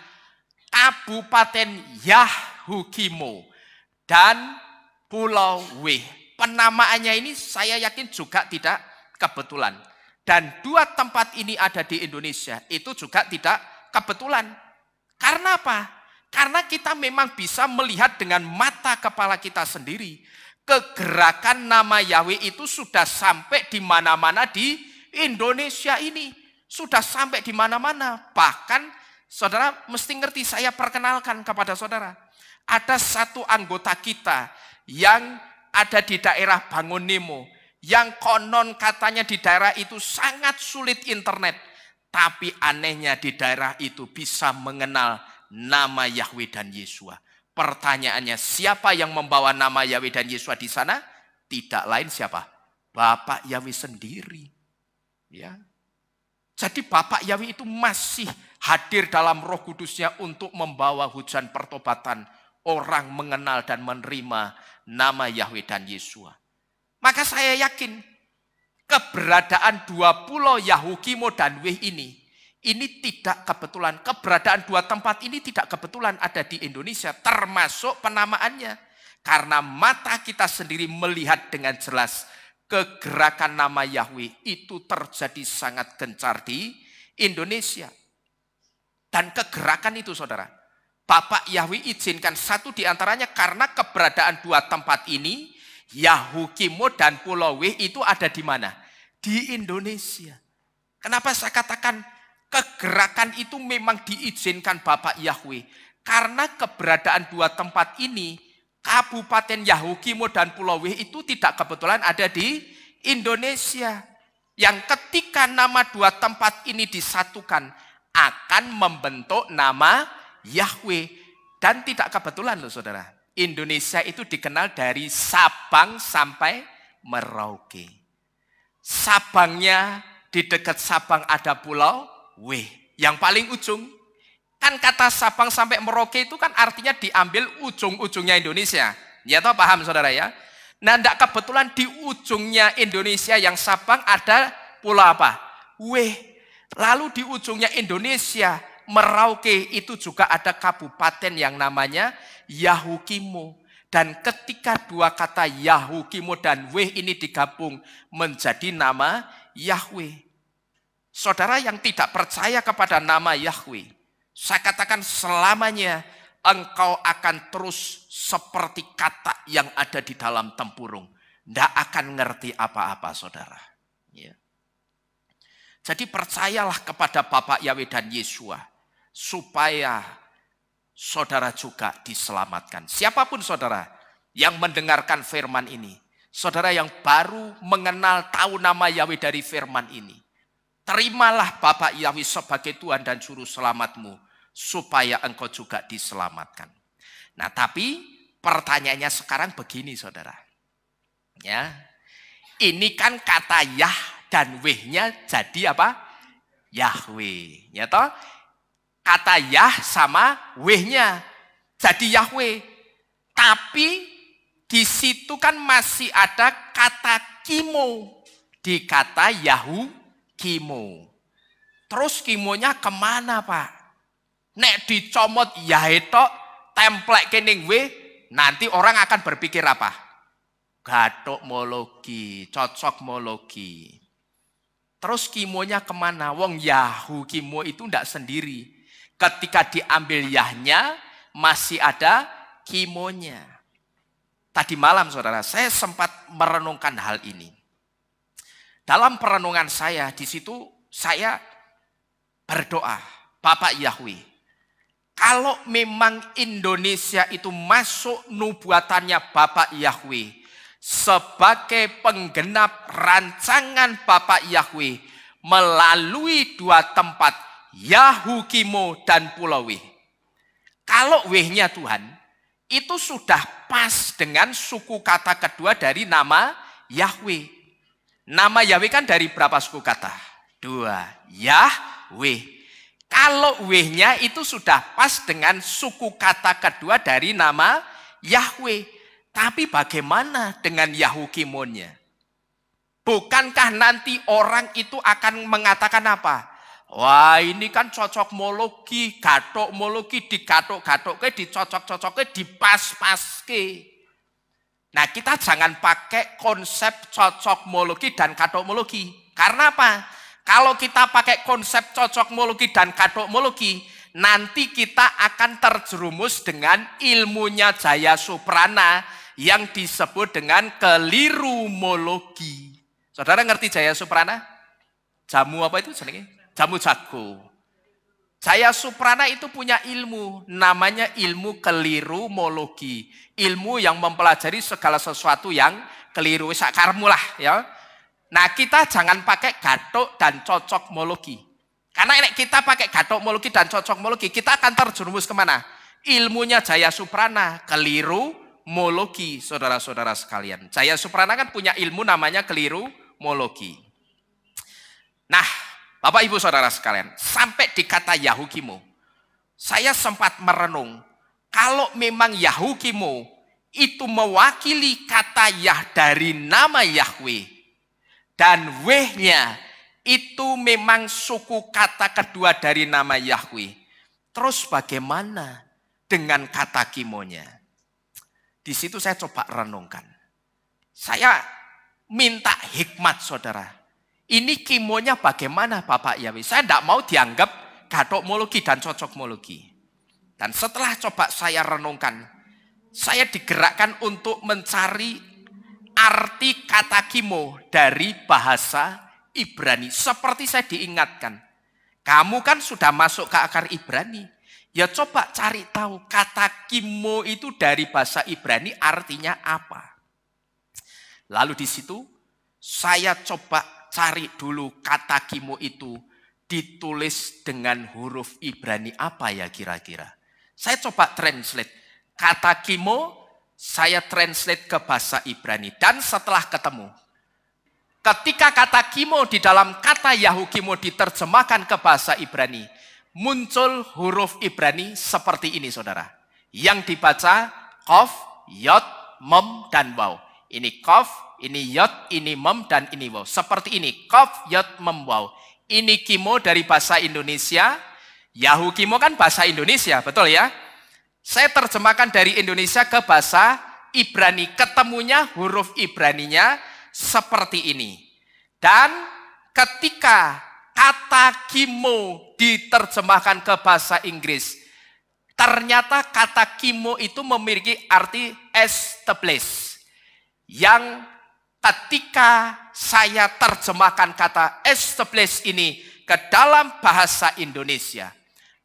Kabupaten Yahukimo dan Pulau W. Penamaannya ini saya yakin juga tidak kebetulan. Dan dua tempat ini ada di Indonesia itu juga tidak kebetulan. Karena apa? Karena kita memang bisa melihat dengan mata kepala kita sendiri. Kegerakan nama Yahweh itu sudah sampai di mana-mana di Indonesia ini. Sudah sampai di mana-mana. Bahkan saudara mesti ngerti, saya perkenalkan kepada saudara. Ada satu anggota kita yang ada di daerah Bangonemo. Yang konon katanya di daerah itu sangat sulit internet. Tapi anehnya di daerah itu bisa mengenal nama Yahweh dan Yesua. Pertanyaannya, siapa yang membawa nama Yahweh dan Yesua di sana? Tidak lain siapa? Bapak Yahweh sendiri. Ya. Jadi Bapak Yahweh itu masih hadir dalam Roh Kudusnya untuk membawa hujan pertobatan. Orang mengenal dan menerima nama Yahweh dan Yesua. Maka saya yakin keberadaan dua pulau Yahukimo dan Weh ini tidak kebetulan. Keberadaan dua tempat ini tidak kebetulan ada di Indonesia, termasuk penamaannya. Karena mata kita sendiri melihat dengan jelas kegerakan nama Yahweh itu terjadi sangat gencar di Indonesia. Dan kegerakan itu saudara, Bapak Yahweh izinkan satu di antaranya karena keberadaan dua tempat ini, Yahukimo dan Pulau W itu ada di mana? Di Indonesia. Kenapa saya katakan kegerakan itu memang diizinkan Bapak Yahweh? Karena keberadaan dua tempat ini, Kabupaten Yahukimo dan Pulau W itu tidak kebetulan ada di Indonesia. Yang ketika nama dua tempat ini disatukan, akan membentuk nama Yahweh. Dan tidak kebetulan loh saudara. Indonesia itu dikenal dari Sabang sampai Merauke. Sabangnya, di dekat Sabang ada Pulau W. Yang paling ujung, kan kata Sabang sampai Merauke itu kan artinya diambil ujung-ujungnya Indonesia. Ya toh, paham saudara ya? Nah, tidak kebetulan di ujungnya Indonesia yang Sabang ada pulau apa? W. Lalu di ujungnya Indonesia, Merauke itu juga ada kabupaten yang namanya Yahukimo. Dan ketika dua kata Yahukimo dan W ini digabung menjadi nama Yahweh. Saudara yang tidak percaya kepada nama Yahweh, saya katakan selamanya engkau akan terus seperti kata yang ada di dalam tempurung. Tidak akan ngerti apa-apa saudara. Ya. Jadi percayalah kepada Bapak Yahweh dan Yesua. Supaya saudara juga diselamatkan. Siapapun saudara yang mendengarkan firman ini. Saudara yang baru mengenal tahu nama Yahweh dari firman ini. Terimalah Bapak Yahweh sebagai Tuhan dan Juru Selamatmu. Supaya engkau juga diselamatkan. Nah tapi pertanyaannya sekarang begini saudara. Ya, ini kan kata Yah dan Weh-nya jadi apa? Yahweh. Ya toh? Kata Yah sama Weh-nya jadi Yahweh. Tapi di situ kan masih ada kata Kimo di kata Yahukimo. Terus Kimonya kemana Pak? Nek dicomot Yahetok templek kening W, nanti orang akan berpikir apa? Gatok mologi, cocok mologi. Terus Kimonya kemana? Wong Yahukimo itu tidak sendiri. Ketika diambil Yahnya, masih ada Kimonya. Tadi malam saudara, saya sempat merenungkan hal ini. Dalam perenungan saya, di situ saya berdoa, Bapak Yahweh, kalau memang Indonesia itu masuk nubuatannya Bapak Yahweh, sebagai penggenap rancangan Bapak Yahweh, melalui dua tempat, Yahukimo dan Pulau Weh. Kalau wehnya Tuhan, itu sudah pas dengan suku kata kedua dari nama Yahweh. Nama Yahweh kan dari berapa suku kata? 2. Yahweh. Kalau wehnya itu sudah pas dengan suku kata kedua dari nama Yahweh. Tapi bagaimana dengan Yahukimonnya? Bukankah nanti orang itu akan mengatakan apa? Wah, ini kan cocokmologi, gathokmologi, digathok-gathokke, dicocok-cocokke, dipas-paske. Nah, kita jangan pakai konsep cocokmologi dan gathokmologi. Karena apa? Kalau kita pakai konsep cocokmologi dan gathokmologi, nanti kita akan terjerumus dengan ilmunya Jaya Suprana yang disebut dengan kelirumologi. Saudara ngerti Jaya Suprana? Jamu apa itu jenenge? Jamu jago. Jaya Suprana itu punya ilmu, namanya ilmu kelirumologi. Ilmu yang mempelajari segala sesuatu yang keliru. Sakarmu lah ya. Nah, kita jangan pakai gathok dan cocokmologi. Karena kita pakai gathokmologi dan cocokmologi, kita akan terjerumus kemana? Ilmunya Jaya Suprana, kelirumologi, saudara-saudara sekalian. Jaya Suprana kan punya ilmu namanya kelirumologi. Nah, Bapak Ibu Saudara sekalian, sampai di kata Yahukimo, saya sempat merenung, kalau memang Yahukimo itu mewakili kata Yah dari nama Yahweh, dan wehnya itu memang suku kata kedua dari nama Yahweh. Terus bagaimana dengan kata kimonya? Di situ saya coba renungkan. Saya minta hikmat saudara. Ini kimonya bagaimana Bapak Yahweh? Saya tidak mau dianggap gathokmologi dan cocokmologi. Dan setelah coba saya renungkan, saya digerakkan untuk mencari arti kata kimo dari bahasa Ibrani. Seperti saya diingatkan, kamu kan sudah masuk ke akar Ibrani. Ya coba cari tahu kata kimo itu dari bahasa Ibrani artinya apa. Lalu di situ saya coba cari dulu kata kimo itu ditulis dengan huruf Ibrani apa ya kira-kira. Saya coba translate kata kimo. Saya translate ke bahasa Ibrani. Dan setelah ketemu, ketika kata kimo di dalam kata Yahukimo diterjemahkan ke bahasa Ibrani, muncul huruf Ibrani seperti ini saudara. Yang dibaca Kof, Yod, Mem, dan Waw. Ini Kof, ini Yod, ini Mem, dan ini Waw. Seperti ini, Kof, Yod, Mem, Waw. Ini kimo dari bahasa Indonesia. Yahukimo kan bahasa Indonesia, betul ya? Saya terjemahkan dari Indonesia ke bahasa Ibrani. Ketemunya huruf Ibraninya seperti ini. Dan ketika kata kimo diterjemahkan ke bahasa Inggris, ternyata kata kimo itu memiliki arti establish. Yang ketika saya terjemahkan kata establish ini ke dalam bahasa Indonesia,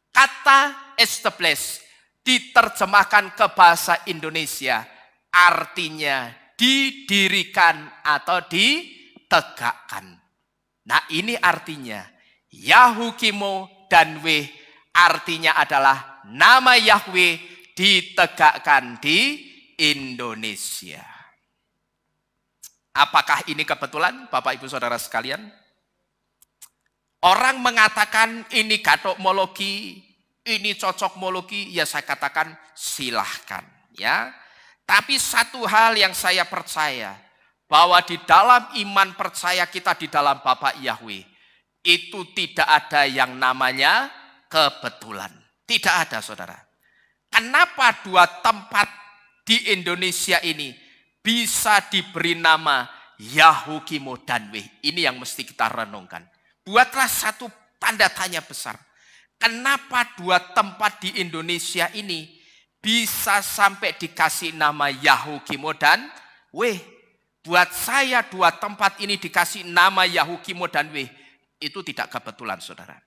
kata establish diterjemahkan ke bahasa Indonesia artinya didirikan atau ditegakkan. Nah, ini artinya Yahukimo dan Weh artinya adalah nama Yahweh ditegakkan di Indonesia. Apakah ini kebetulan Bapak Ibu Saudara sekalian? Orang mengatakan ini gathokmologi, ini cocokmologi, ya saya katakan silahkan ya. Tapi satu hal yang saya percaya, bahwa di dalam iman percaya kita di dalam Bapak Yahweh, itu tidak ada yang namanya kebetulan. Tidak ada saudara. Kenapa dua tempat di Indonesia ini bisa diberi nama Yahukimo dan Weh? Ini yang mesti kita renungkan. Buatlah satu tanda tanya besar. Kenapa dua tempat di Indonesia ini bisa sampai dikasih nama Yahukimo dan Weh? buat saya dua tempat ini dikasih nama Yahukimo dan Weh, itu tidak kebetulan, saudara.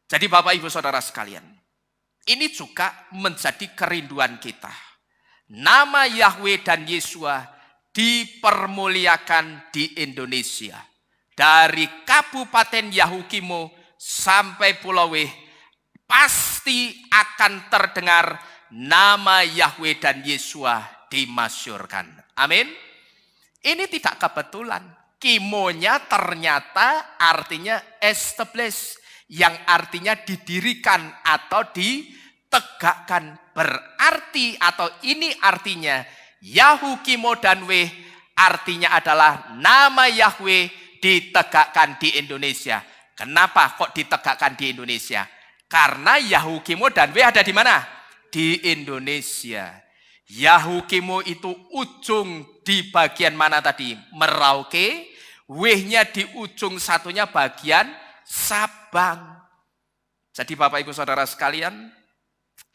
Jadi Bapak Ibu Saudara sekalian, ini juga menjadi kerinduan kita. Nama Yahweh dan Yesua dipermuliakan di Indonesia. Dari Kabupaten Yahukimo sampai Pulau Weh, pasti akan terdengar nama Yahweh dan Yesua dimasyurkan. Amin. Ini tidak kebetulan. Kimonya ternyata artinya established, yang artinya didirikan atau ditegakkan. Berarti atau ini artinya Yahukimo dan Weh artinya adalah nama Yahweh ditegakkan di Indonesia. Kenapa kok ditegakkan di Indonesia? Karena Yahukimo dan Weh ada di mana? Di Indonesia. Yahukimo itu ujung di bagian mana tadi? Merauke. Wehnya di ujung satunya bagian Sabang. Jadi Bapak Ibu Saudara sekalian,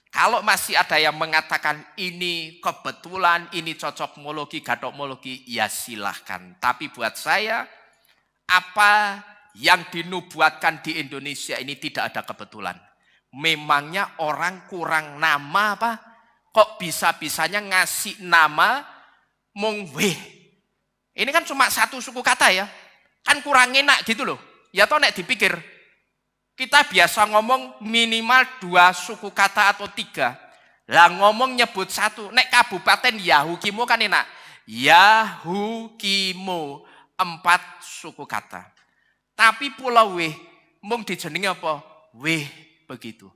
kalau masih ada yang mengatakan ini kebetulan, ini cocokmologi, gadokmologi, ya silahkan. Tapi buat saya, apa yang dinubuatkan di Indonesia ini tidak ada kebetulan. Memangnya orang kurang nama apa? Kok bisa-bisanya ngasih nama Mong Weh? Ini kan cuma satu suku kata ya. Kan kurang enak gitu loh. Ya toh nek dipikir, kita biasa ngomong minimal 2 suku kata atau 3. Lah ngomong nyebut satu. Nek Kabupaten Yahukimo kan enak. Yahukimo 4 suku kata. Tapi Pulau Weh mung dijenengi apa? Weh begitu.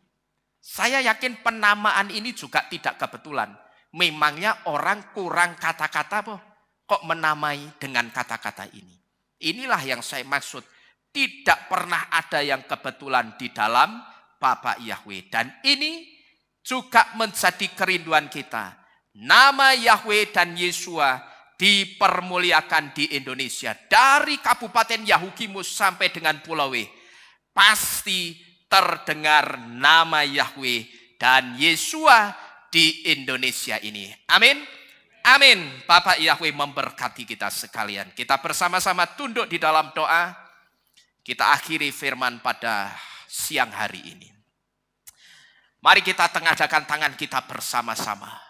Saya yakin penamaan ini juga tidak kebetulan. Memangnya orang kurang kata-kata apa? Kok menamai dengan kata-kata ini? Inilah yang saya maksud. Tidak pernah ada yang kebetulan di dalam Bapak Yahweh. Dan ini juga menjadi kerinduan kita. Nama Yahweh dan Yesua dipermuliakan di Indonesia. Dari Kabupaten Yahukimo sampai dengan Pulau Weh. Pasti terdengar nama Yahweh dan Yesua di Indonesia ini. Amin. Amin. Bapak Yahweh memberkati kita sekalian. Kita bersama-sama tunduk di dalam doa. Kita akhiri firman pada siang hari ini. Mari kita tengahkan tangan kita bersama-sama.